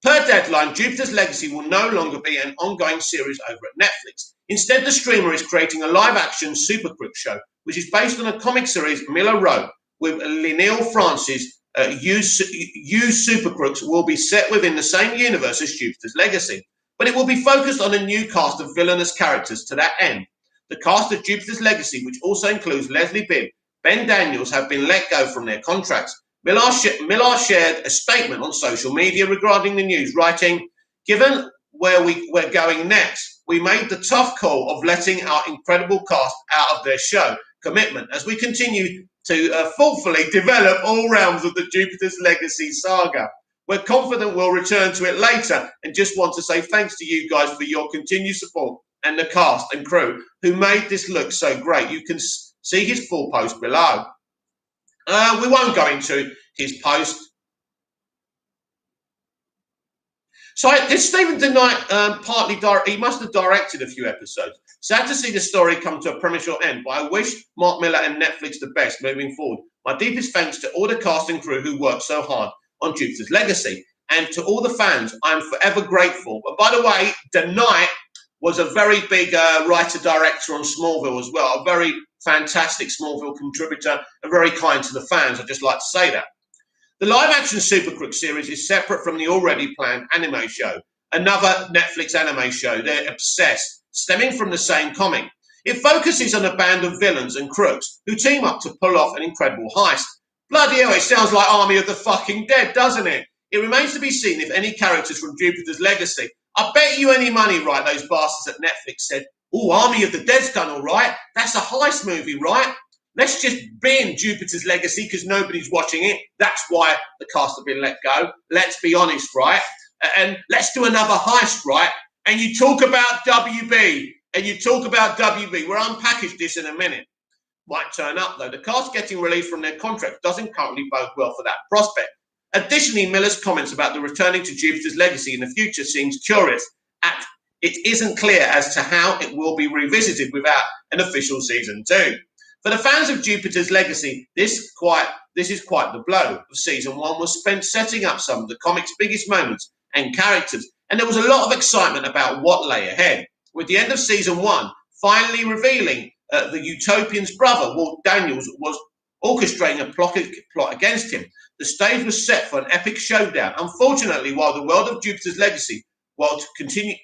Per Deadline, Jupiter's Legacy will no longer be an ongoing series over at Netflix. Instead, the streamer is creating a live-action Super Crook show, which is based on a comic series Millar wrote with Linnell Francis. Super Crooks will be set within the same universe as Jupiter's Legacy, but it will be focused on a new cast of villainous characters to that end. The cast of Jupiter's Legacy, which also includes Leslie Bibb, Ben Daniels, have been let go from their contracts. Millar shared a statement on social media regarding the news, writing, "Given where we're going next, we made the tough call of letting our incredible cast out of their show commitment as we continue to thoughtfully develop all realms of the Jupiter's Legacy saga. We're confident we'll return to it later and just want to say thanks to you guys for your continued support and the cast and crew who made this look so great." You can see his full post below. We won't go into his post. So this Stephen DeKnight he must have directed a few episodes. Sad to see the story come to a premature end, but I wish Mark Millar and Netflix the best moving forward. My deepest thanks to all the cast and crew who worked so hard on Jupiter's Legacy, and to all the fans, I'm forever grateful. But by the way, DeKnight was a very big writer-director on Smallville as well, a very fantastic Smallville contributor, and very kind to the fans. I'd just like to say that. The live-action Super Crook series is separate from the already planned anime show, another Netflix anime show. They're obsessed, stemming from the same comic. It focuses on a band of villains and crooks who team up to pull off an incredible heist. Bloody hell, it sounds like Army of the fucking Dead, doesn't it? It remains to be seen if any characters from Jupiter's Legacy. I bet you any money, right, those bastards at Netflix said, oh, Army of the Dead's done all right. That's a heist movie, right? Let's just bin Jupiter's Legacy because nobody's watching it. That's why the cast have been let go. Let's be honest, right? And let's do another heist, right? And you talk about WB, and you talk about WB. We'll unpackage this in a minute. Might turn up, though. The cast getting released from their contract doesn't currently bode well for that prospect. Additionally, Miller's comments about the returning to Jupiter's Legacy in the future seems curious. It isn't clear as to how it will be revisited without an official season 2. For the fans of Jupiter's Legacy, this is quite the blow. Season 1 was spent setting up some of the comic's biggest moments and characters, and there was a lot of excitement about what lay ahead. With the end of Season 1 finally revealing the Utopian's brother, Walt Daniels, was orchestrating a plot against him, the stage was set for an epic showdown. Unfortunately, while the world of Jupiter's Legacy continue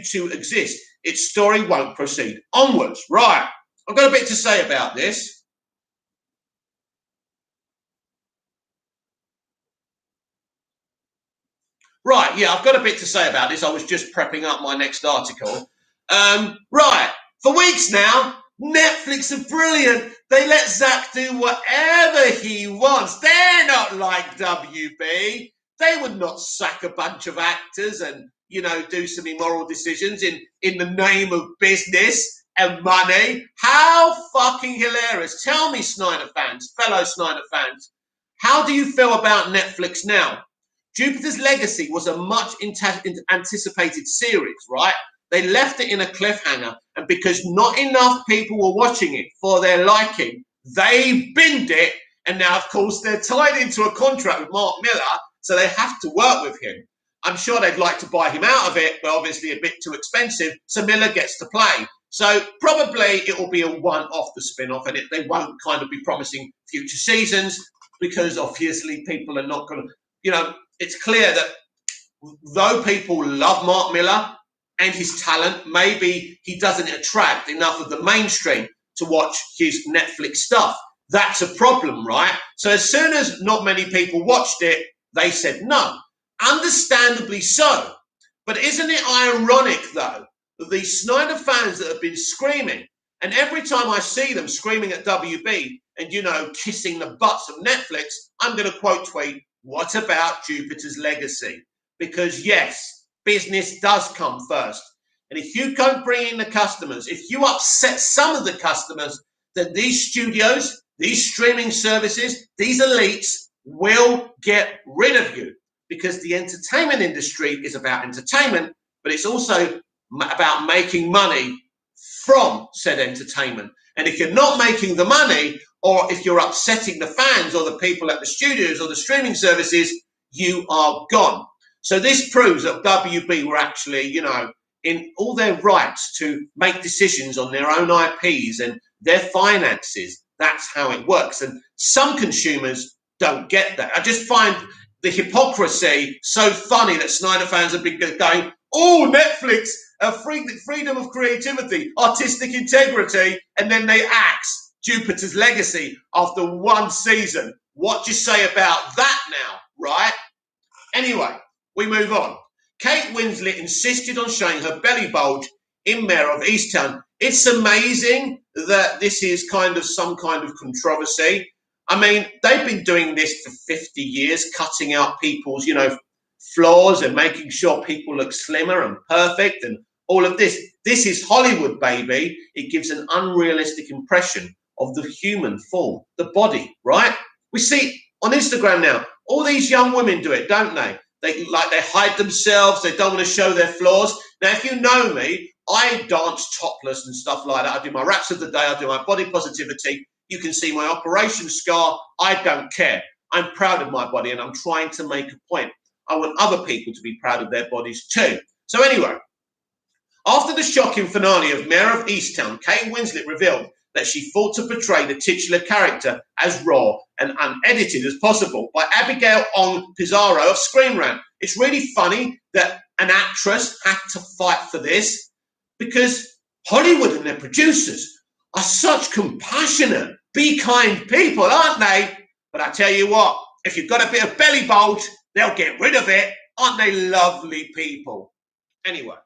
to exist, its story won't proceed onwards. Right. I've got a bit to say about this. Right, yeah, I've got a bit to say about this. I was just prepping up my next article. Right, for weeks now, Netflix are brilliant. They let Zach do whatever he wants. They're not like WB. They would not sack a bunch of actors and, do some immoral decisions in the name of business and money. How fucking hilarious. Tell me, Snyder fans, fellow Snyder fans, how do you feel about Netflix now? Jupiter's Legacy was a much anticipated series, right? They left it in a cliffhanger, and because not enough people were watching it for their liking, they binned it, and now, of course, they're tied into a contract with Mark Miller, so they have to work with him. I'm sure they'd like to buy him out of it, but obviously a bit too expensive, so Miller gets to play. So probably it will be a one-off, the spin-off, and they won't kind of be promising future seasons because obviously people are not going to, it's clear that though people love Mark Miller and his talent, maybe he doesn't attract enough of the mainstream to watch his Netflix stuff. That's a problem, right? So as soon as not many people watched it, they said no. Understandably so. But isn't it ironic, though, that these Snyder fans that have been screaming, and every time I see them screaming at WB and, kissing the butts of Netflix, I'm going to quote tweet, what about Jupiter's Legacy? Because, yes, business does come first. And if you don't bring in the customers, if you upset some of the customers, then these studios, these streaming services, these elites will get rid of you. Because the entertainment industry is about entertainment, but it's also about making money from said entertainment. And if you're not making the money, or if you're upsetting the fans or the people at the studios or the streaming services, you are gone. So this proves that WB were actually, in all their rights to make decisions on their own IPs and their finances. That's how it works. And some consumers don't get that. I just find the hypocrisy so funny that Snyder fans have been going, oh, Netflix, freedom of creativity, artistic integrity, and then they axe Jupiter's Legacy after one season. What do you say about that now, right? Anyway, we move on. Kate Winslet insisted on showing her belly bulge in Mayor of Easttown. It's amazing that this is kind of some kind of controversy. I mean, they've been doing this for 50 years, cutting out people's, flaws and making sure people look slimmer and perfect and all of this. This is Hollywood, baby. It gives an unrealistic impression of the human form, the body, right? We see on Instagram now, all these young women do it, don't they? They hide themselves. They don't want to show their flaws. Now, if you know me, I dance topless and stuff like that. I do my raps of the day. I do my body positivity. You can see my operation scar. I don't care. I'm proud of my body and I'm trying to make a point. I want other people to be proud of their bodies too. So anyway, after the shocking finale of Mayor of Easttown, Kate Winslet revealed that she thought to portray the titular character as raw and unedited as possible by Abigail Ong Pizarro of Screen Rant. It's really funny that an actress had to fight for this because Hollywood and their producers are such compassionate, be kind people, aren't they? But I tell you what, If you've got a bit of belly bulge, they'll get rid of it. Aren't they lovely people? Anyway,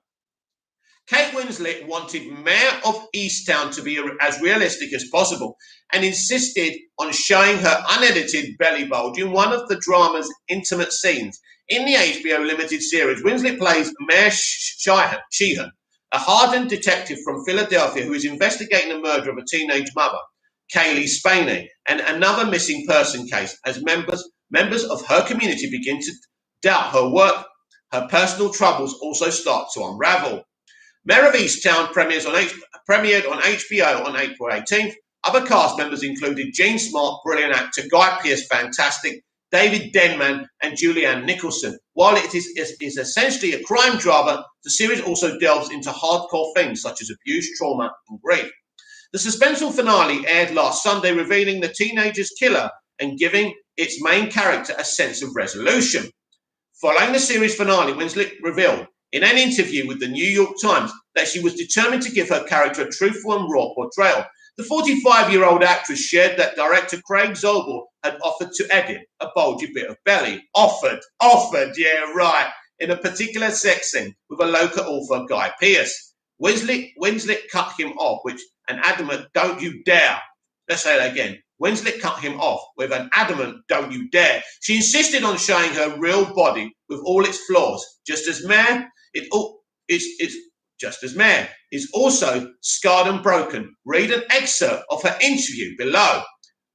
Kate Winslet wanted Mayor of Easttown to be as realistic as possible and insisted on showing her unedited belly bulge in one of the drama's intimate scenes. In the HBO limited series, Winslet plays Mayor Sheehan, a hardened detective from Philadelphia who is investigating the murder of a teenage mother, Kaylee Spaney, and another missing person case as members of her community begin to doubt her work. Her personal troubles also start to unravel. Mayor of Easttown premiered on HBO on April 18th. Other cast members included Jean Smart, brilliant actor, Guy Pearce, fantastic, David Denman, and Julianne Nicholson. While it is essentially a crime drama, the series also delves into hardcore themes such as abuse, trauma, and grief. The suspenseful finale aired last Sunday, revealing the teenager's killer and giving its main character a sense of resolution. Following the series finale, Winslet revealed in an interview with the New York Times that she was determined to give her character a truthful and raw portrayal. The 45-year-old actress shared that director Craig Zobel had offered to edit a bulgy bit of belly. Offered, yeah, right, in a particular sex scene with a local author, Guy Pearce. Winslet cut him off with an adamant, "Don't you dare." Let's say that again. Winslet cut him off with an adamant, "Don't you dare." She insisted on showing her real body with all its flaws, just as Mayor is also scarred and broken. Read an excerpt of her interview below.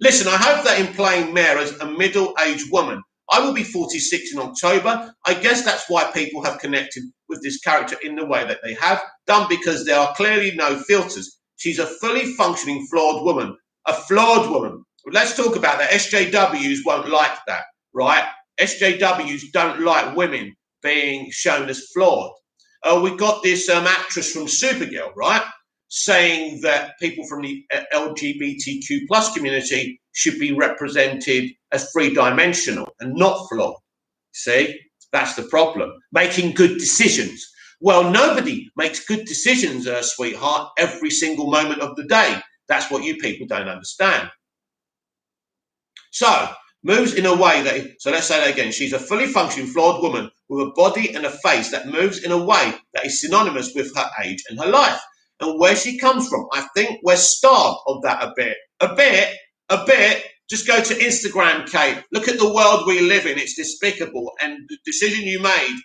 Listen, I hope that in playing Mayor as a middle-aged woman, I will be 46 in October. I guess that's why people have connected with this character in the way that they have done, because there are clearly no filters. She's a fully functioning flawed woman. A flawed woman. Let's talk about that. SJWs won't like that, right? SJWs don't like women being shown as flawed. We got this actress from Supergirl, right, saying that people from the LGBTQ plus community should be represented as three-dimensional and not flawed. See, that's the problem. Making good decisions. Well, nobody makes good decisions, sweetheart, every single moment of the day. That's what you people don't understand. So, moves in a way that, so let's say that again. She's a fully functioning flawed woman with a body and a face that moves in a way that is synonymous with her age and her life. And where she comes from, I think we're starved of that a bit. A bit. Just go to Instagram, Kate. Look at the world we live in. It's despicable. And the decision you made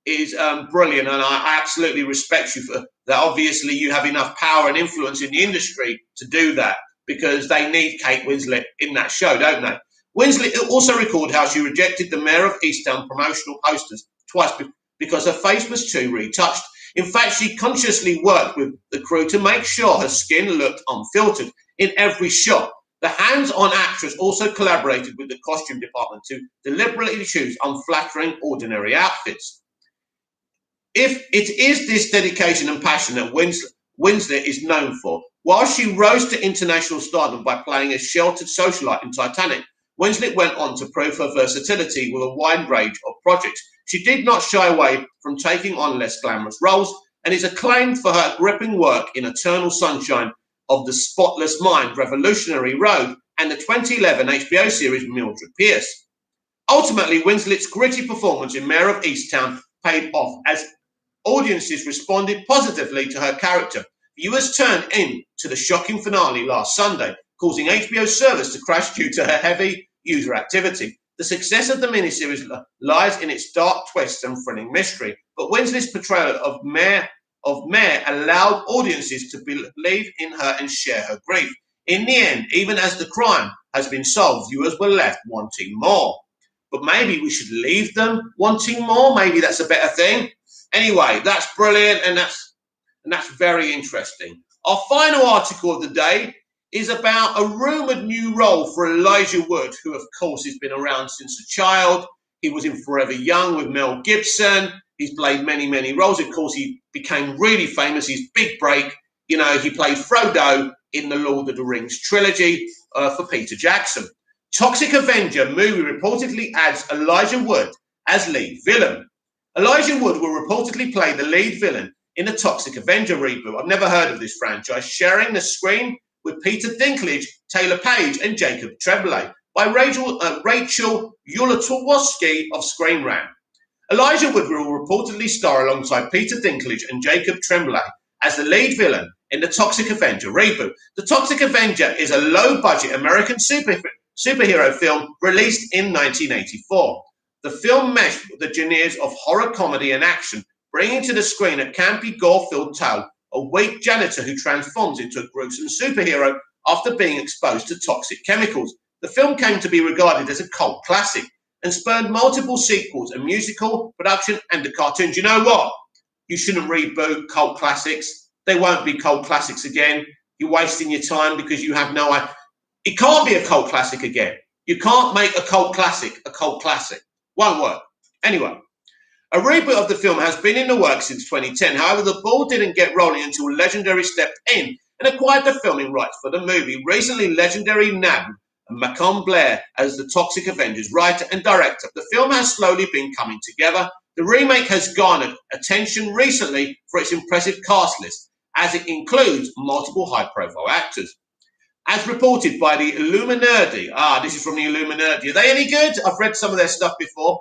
is brilliant. And I absolutely respect you for that. Obviously, you have enough power and influence in the industry to do that, because they need Kate Winslet in that show, don't they? Winslet also recalled how she rejected the Mayor of Easttown promotional posters twice because her face was too retouched. In fact, she consciously worked with the crew to make sure her skin looked unfiltered in every shot. The hands-on actress also collaborated with the costume department to deliberately choose unflattering, ordinary outfits. If it is this dedication and passion that Winslet is known for, while she rose to international stardom by playing a sheltered socialite in Titanic, Winslet went on to prove her versatility with a wide range of projects. She did not shy away from taking on less glamorous roles and is acclaimed for her gripping work in Eternal Sunshine of the Spotless Mind, Revolutionary Road, and the 2011 HBO series Mildred Pierce. Ultimately, Winslet's gritty performance in Mayor of Easttown paid off as audiences responded positively to her character. Viewers turned in to the shocking finale last Sunday, causing HBO's service to crash due to her heavy user activity. The success of the miniseries lies in its dark twists and thrilling mystery, but Winslet's portrayal of Mayor allowed audiences to believe in her and share her grief. In the end, even as the crime has been solved, viewers were left wanting more. But maybe we should leave them wanting more. Maybe that's a better thing. Anyway, that's brilliant, and that's very interesting. Our final article of the day is about a rumoured new role for Elijah Wood, who, of course, has been around since a child. He was in Forever Young with Mel Gibson. He's played many, many roles. Of course, he became really famous. His big break, he played Frodo in the Lord of the Rings trilogy for Peter Jackson. Toxic Avenger movie reportedly adds Elijah Wood as lead villain. Elijah Wood will reportedly play the lead villain in the Toxic Avenger reboot. I've never heard of this franchise, sharing the screen with Peter Dinklage, Taylor Page, and Jacob Tremblay. by Rachel Ulatowski of Screen Rant. Elijah Wood will reportedly star alongside Peter Dinklage and Jacob Tremblay as the lead villain in the Toxic Avenger reboot. The Toxic Avenger is a low-budget American superhero film released in 1984. The film meshed the genres of horror, comedy, and action, bringing to the screen a campy, gore-filled tale of a weak janitor who transforms into a gruesome superhero after being exposed to toxic chemicals. The film came to be regarded as a cult classic and spurred multiple sequels, a musical production, and a cartoon. Do you know what? You shouldn't reboot cult classics. They won't be cult classics again. You're wasting your time because you have no idea. It can't be a cult classic again. You can't make a cult classic a cult classic. Won't work. Anyway, a reboot of the film has been in the works since 2010. However, the ball didn't get rolling until Legendary stepped in and acquired the filming rights for the movie. Recently, Legendary nabbed Macon Blair as the Toxic Avengers writer and director. The film has slowly been coming together. The remake has garnered attention recently for its impressive cast list, as it includes multiple high-profile actors. As reported by the Illuminati, this is from the Illuminati. Are they any good? I've read some of their stuff before.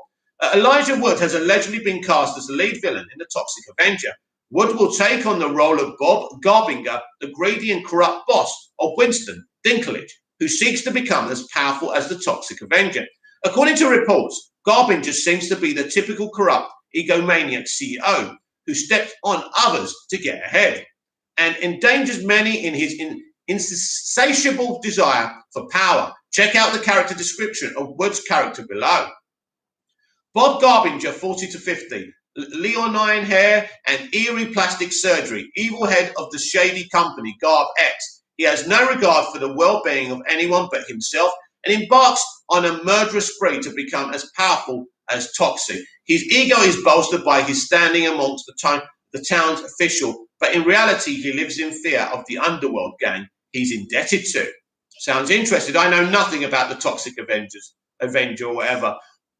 Elijah Wood has allegedly been cast as the lead villain in the Toxic Avenger. Wood will take on the role of Bob Garbinger, the greedy and corrupt boss of Winston Dinklage, who seeks to become as powerful as the Toxic Avenger. According to reports, Garbinger seems to be the typical corrupt, egomaniac CEO who steps on others to get ahead and endangers many in his insatiable desire for power. Check out the character description of Wood's character below. Bob Garbinger, 40 to 50, leonine hair and eerie plastic surgery, evil head of the shady company Garb X. He has no regard for the well-being of anyone but himself and embarks on a murderous spree to become as powerful as Toxic. His ego is bolstered by his standing amongst the town's official, but in reality he lives in fear of the underworld gang he's indebted to. Sounds interesting. I know nothing about the Toxic Avenger or whatever.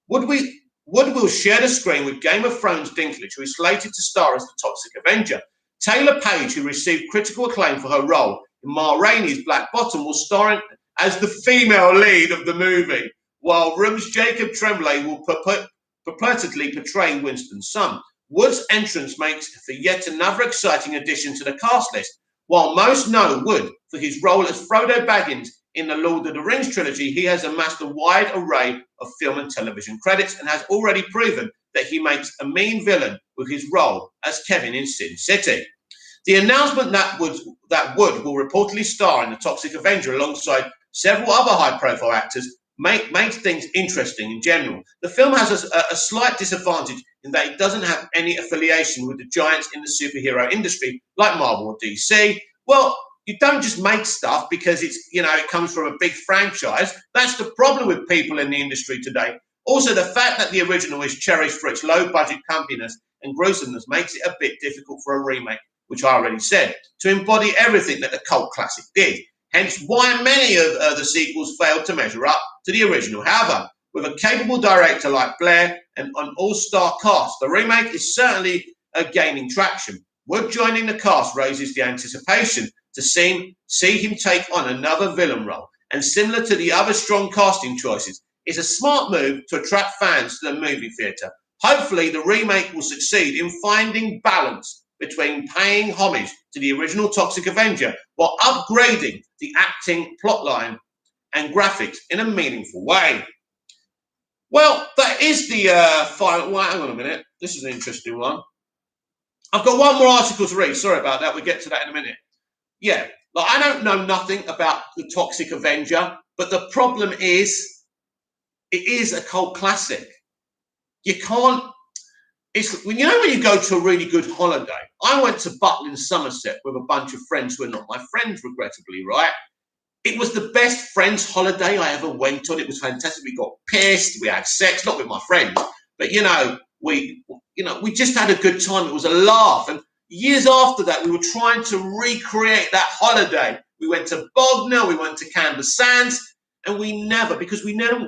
Wood will share the screen with Game of Thrones Dinklage, who is slated to star as the Toxic Avenger. Taylor Page, who received critical acclaim for her role in Ma Rainey's Black Bottom, will star as the female lead of the movie, while Room's Jacob Tremblay will purportedly portray Winston's son. Wood's entrance makes for yet another exciting addition to the cast list. While most know Wood for his role as Frodo Baggins in the Lord of the Rings trilogy, he has amassed a wide array of film and television credits and has already proven that he makes a mean villain with his role as Kevin in Sin City. The announcement that Wood will reportedly star in the Toxic Avenger alongside several other high-profile actors makes things interesting in general. The film has a slight disadvantage in that it doesn't have any affiliation with the giants in the superhero industry like Marvel or DC. Well, you don't just make stuff because it comes from a big franchise. That's the problem with people in the industry today. Also, the fact that the original is cherished for its low-budget campiness and gruesomeness makes it a bit difficult for a remake, which I already said, to embody everything that the cult classic did. Hence why many of the sequels failed to measure up to the original. However, with a capable director like Blair and an all-star cast, the remake is certainly gaining traction. Wood joining the cast raises the anticipation to see him take on another villain role. And similar to the other strong casting choices, it's a smart move to attract fans to the movie theatre. Hopefully, the remake will succeed in finding balance between paying homage to the original Toxic Avenger while upgrading the acting, plotline, and graphics in a meaningful way. Well, that is the final. Well, hang on a minute. This is an interesting one. I've got one more article to read. Sorry about that. We'll get to that in a minute. Yeah, I don't know nothing about the Toxic Avenger, but the problem is it is a cult classic. You can't. It's when you go to a really good holiday. I went to Butlin, Somerset with a bunch of friends who are not my friends, regrettably, right? It was the best friends holiday I ever went on. It was fantastic. We got pissed, we had sex, not with my friends, but we just had a good time. It was a laugh. And years after that, we were trying to recreate that holiday. We went to Bognor, we went to Canberra Sands, and we never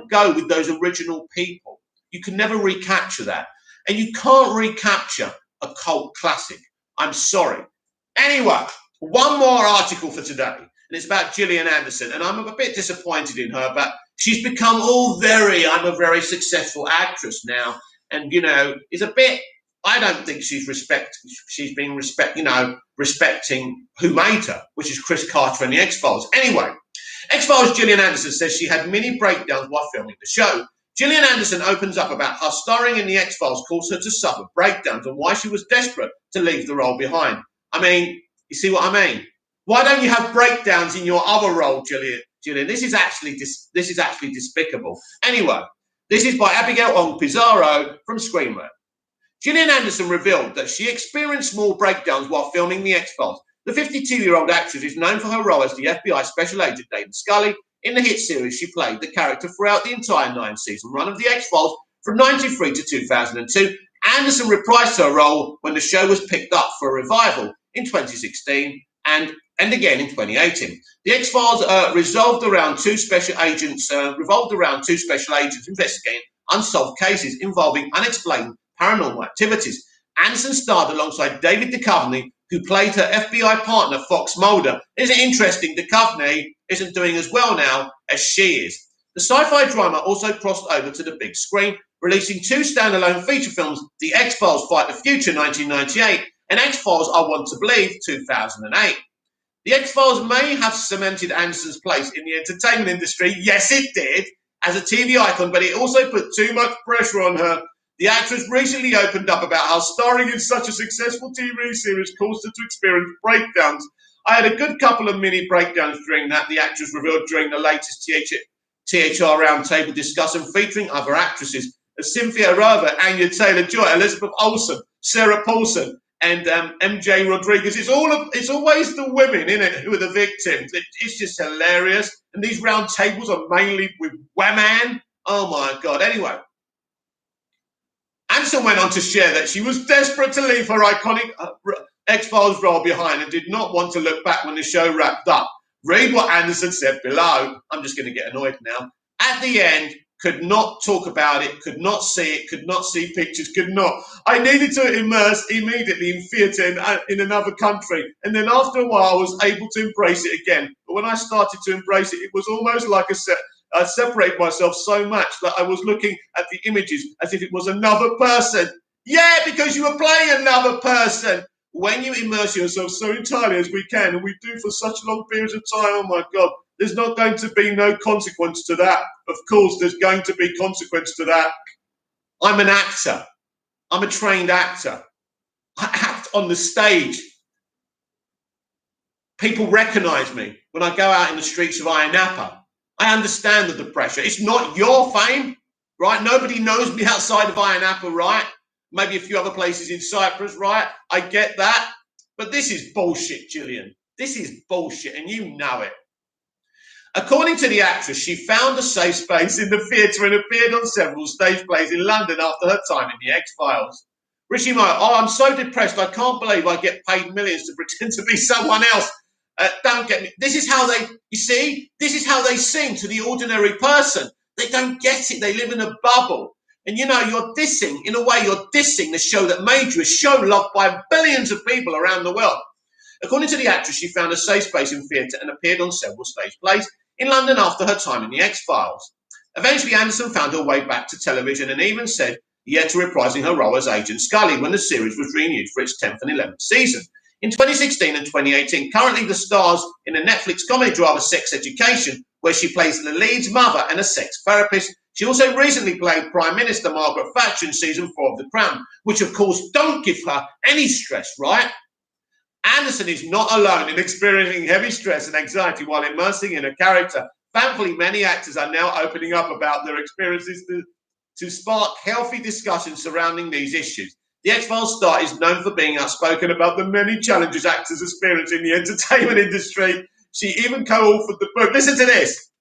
go with those original people. You can never recapture that. And you can't recapture a cult classic. I'm sorry. Anyway, one more article for today. And it's about Gillian Anderson. And I'm a bit disappointed in her, but She's become all very, I'm a very successful actress now. And, you know, is a bit, I don't think she's been respecting who made her, which is Chris Carter and the X-Files. Anyway, X-Files Gillian Anderson says she had mini breakdowns while filming the show. Gillian Anderson opens up about how starring in the X-Files caused her to suffer breakdowns and why she was desperate to leave the role behind. I mean, you see what I mean? Why don't you have breakdowns in your other role, Gillian? This is actually despicable. Anyway, this is by Abigail Ong Pizarro from Screenwriter. Gillian Anderson revealed that she experienced small breakdowns while filming The X-Files. The 52-year-old actress is known for her role as the FBI Special Agent David Scully. In the hit series, she played the character throughout the entire 9-season run of The X-Files from 1993 to 2002. Anderson reprised her role when the show was picked up for a revival in 2016 and again in 2018. The X-Files revolved around two special agents investigating unsolved cases involving unexplained paranormal activities. Anderson starred alongside David Duchovny, who played her FBI partner, Fox Mulder. Isn't it interesting? Duchovny isn't doing as well now as she is. The sci-fi drama also crossed over to the big screen, releasing two standalone feature films, The X-Files Fight the Future, 1998, and X-Files I Want to Believe, 2008. The X-Files may have cemented Anderson's place in the entertainment industry. Yes, it did, as a TV icon, but it also put too much pressure on her. The actress recently opened up about how starring in such a successful TV series caused her to experience breakdowns. I had a good couple of mini breakdowns during that, the actress revealed during the latest THR roundtable discussion featuring other actresses, Cynthia Erivo, Anya Taylor-Joy, Elizabeth Olsen, Sarah Paulson, and MJ Rodriguez. It's always the women, isn't it, who are the victims. It's just hilarious. And these roundtables are mainly with women. Oh my God. Anyway, Anderson went on to share that she was desperate to leave her iconic X-Files role behind and did not want to look back when the show wrapped up. Read what Anderson said below. I'm just going to get annoyed now. At the end, could not talk about it, could not see it, could not see pictures, could not. I needed to immerse immediately in theatre in another country. And then after a while, I was able to embrace it again. But when I started to embrace it, it was almost like I separated myself so much that I was looking at the images as if it was another person. Yeah, because you were playing another person. When you immerse yourself so entirely as we can, and we do for such long periods of time, oh my God, there's not going to be no consequence to that. Of course, there's going to be consequence to that. I'm an actor. I'm a trained actor. I act on the stage. People recognize me when I go out in the streets of Ayia Napa. I understand the pressure. It's not your fame, right? Nobody knows me outside of Ayia Napa, right? Maybe a few other places in Cyprus, right? I get that. But this is bullshit, Gillian. This is bullshit, and you know it. According to the actress, she found a safe space in the theatre and appeared on several stage plays in London after her time in The X-Files. Rishi Meyer, I'm so depressed. I can't believe I get paid millions to pretend to be someone else. Don't get me. This is how they sing to the ordinary person. They don't get it. They live in a bubble. And, you're dissing the show that made you, a show loved by billions of people around the world. According to the actress, she found a safe space in theatre and appeared on several stage plays in London after her time in The X-Files. Eventually, Anderson found her way back to television and even said yes to reprising her role as Agent Scully when the series was renewed for its 10th and 11th season. In 2016 and 2018, currently the stars in the Netflix comedy drama Sex Education, where she plays the lead's mother and a sex therapist. She also recently played Prime Minister Margaret Thatcher in season 4 of The Crown, which of course don't give her any stress, right? Anderson is not alone in experiencing heavy stress and anxiety while immersing in a character. Thankfully, many actors are now opening up about their experiences to spark healthy discussions surrounding these issues. The X-Files star is known for being outspoken about the many challenges actors experience in the entertainment industry. She even co-authored the book. Listen to this.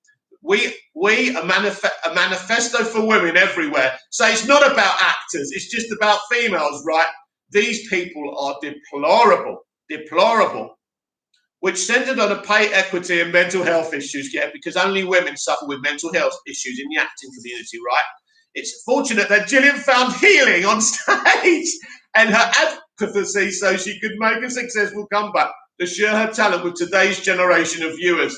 A manifesto for women everywhere. So it's not about actors. It's just about females, right? These people are deplorable, which centered on a pay equity and mental health issues, because only women suffer with mental health issues in the acting community, right? It's fortunate that Gillian found healing on stage and her advocacy so she could make a successful comeback to share her talent with today's generation of viewers.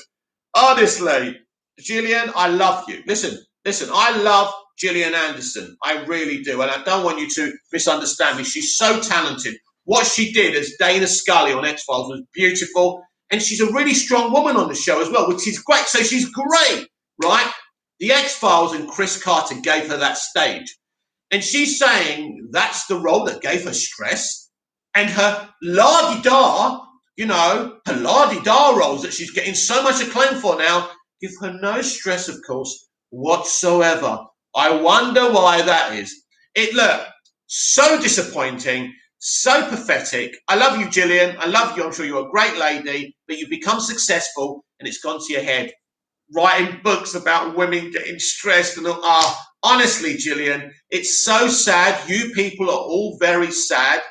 Honestly, Gillian, I love you. Listen, I love Gillian Anderson. I really do. And I don't want you to misunderstand me. She's so talented. What she did as Dana Scully on X-Files was beautiful. And she's a really strong woman on the show as well, which is great. So she's great, right? The X-Files and Chris Carter gave her that stage. And she's saying that's the role that gave her stress. And her la-di-da, her la-di-da roles that she's getting so much acclaim for now give her no stress, of course, whatsoever. I wonder why that is. Look, so disappointing, so pathetic. I love you, Gillian. I love you. I'm sure you're a great lady, but you've become successful and it's gone to your head. Writing books about women getting stressed and honestly, Gillian, it's so sad. You people are all very sad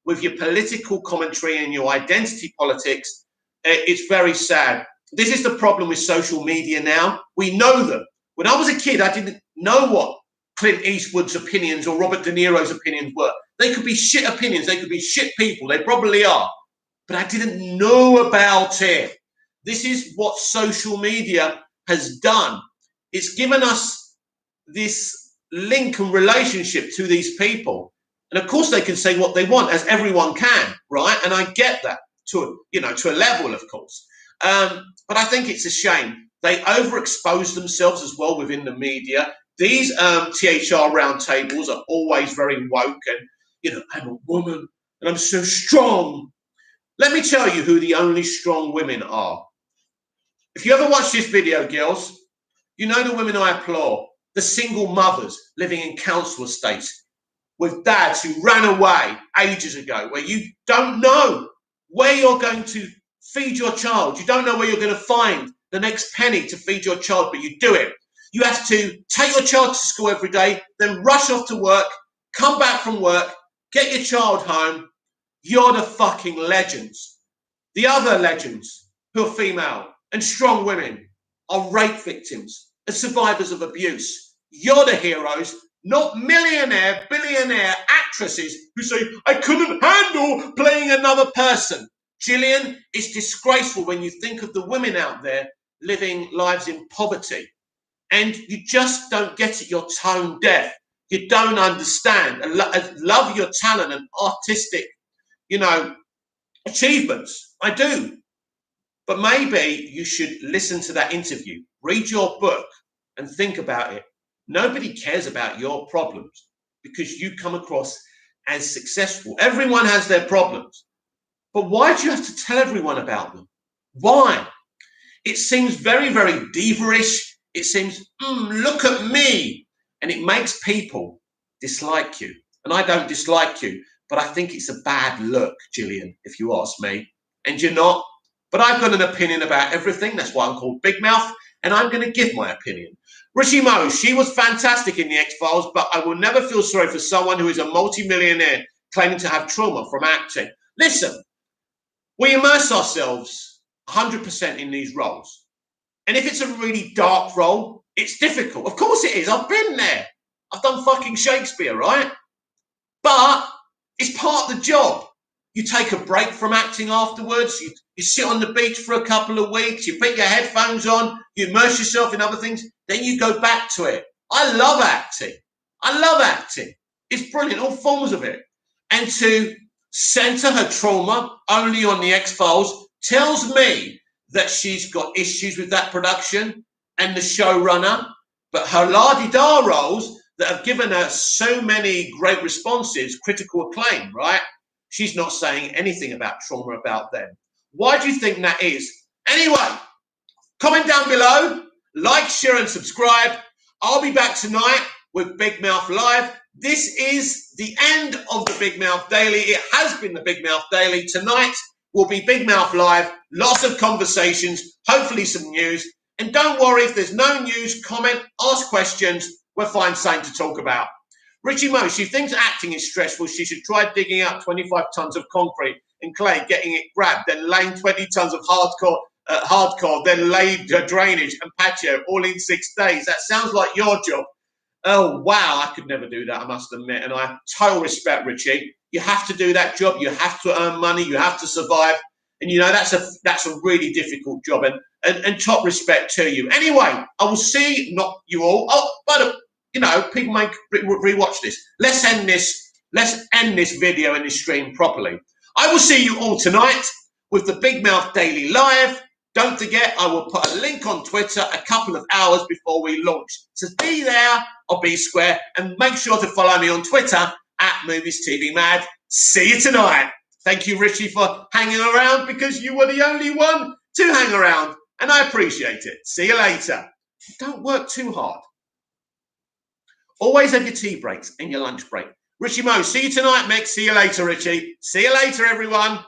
with your political commentary and your identity politics. It's very sad. This is the problem with social media now. We know them. When I was a kid, I didn't know what Clint Eastwood's opinions or Robert De Niro's opinions were. They could be shit opinions. They could be shit people. They probably are. But I didn't know about it. This is what social media has done. It's given us this link and relationship to these people. And of course they can say what they want, as everyone can, right? And I get that to a level, of course. But I think it's a shame. They overexpose themselves as well within the media. These THR roundtables are always very woke and, I'm a woman and I'm so strong. Let me tell you who the only strong women are. If you ever watch this video, girls, you know the women I applaud, the single mothers living in council estates with dads who ran away ages ago, where you don't know where you're going to feed your child. You don't know where you're going to find the next penny to feed your child, but you do it. You have to take your child to school every day, then rush off to work, come back from work, get your child home. You're the fucking legends. The other legends who are female and strong women are rape victims and survivors of abuse. You're the heroes, not millionaire, billionaire actresses who say, I couldn't handle playing another person. Gillian, it's disgraceful when you think of the women out there living lives in poverty. And you just don't get it. You're tone deaf. You don't understand. I love your talent and artistic, achievements. I do. But maybe you should listen to that interview, read your book, and think about it. Nobody cares about your problems because you come across as successful. Everyone has their problems. But why do you have to tell everyone about them? Why? It seems very, very diva-ish. It seems, look at me. And it makes people dislike you. And I don't dislike you, but I think it's a bad look, Gillian, if you ask me. And you're not. But I've got an opinion about everything. That's why I'm called Big Mouth. And I'm going to give my opinion. Richie Mo, she was fantastic in the X-Files, but I will never feel sorry for someone who is a multi-millionaire claiming to have trauma from acting. Listen, we immerse ourselves 100% in these roles. And if it's a really dark role, it's difficult. Of course it is. I've been there. I've done fucking Shakespeare, right? But it's part of the job. You take a break from acting afterwards. You sit on the beach for a couple of weeks. You put your headphones on. You immerse yourself in other things. Then you go back to it. I love acting. I love acting. It's brilliant, all forms of it. And to center her trauma only on the X-Files tells me that she's got issues with that production and the showrunner. But her la-di-da roles that have given her so many great responses, critical acclaim, right? She's not saying anything about trauma about them. Why do you think that is? Anyway, comment down below, like, share, and subscribe. I'll be back tonight with Big Mouth Live. This is the end of the Big Mouth Daily. It has been the Big Mouth Daily. Tonight will be Big Mouth Live. Lots of conversations, hopefully some news. And don't worry, if there's no news, comment, ask questions. We'll find something to talk about. Richie Mo, she thinks acting is stressful. She should try digging out 25 tons of concrete and clay, getting it grabbed, then laying 20 tons of hardcore, then laid drainage and patio all in 6 days. That sounds like your job. Oh, wow, I could never do that, I must admit. And I have total respect, Richie. You have to do that job. You have to earn money. You have to survive. And you know, that's a really difficult job, and top respect to you. Anyway, I will see not you all. Oh, but you know, people may rewatch this. Let's end this video and this stream properly. I will see you all tonight with the Big Mouth Daily Live. Don't forget, I will put a link on Twitter a couple of hours before we launch. So be there or be square, and make sure to follow me on Twitter at Movies TV Mad. See you tonight. Thank you, Richie, for hanging around, because you were the only one to hang around, and I appreciate it. See you later. Don't work too hard. Always have your tea breaks and your lunch break. Richie Mo, see you tonight, Mick. See you later, Richie. See you later, everyone.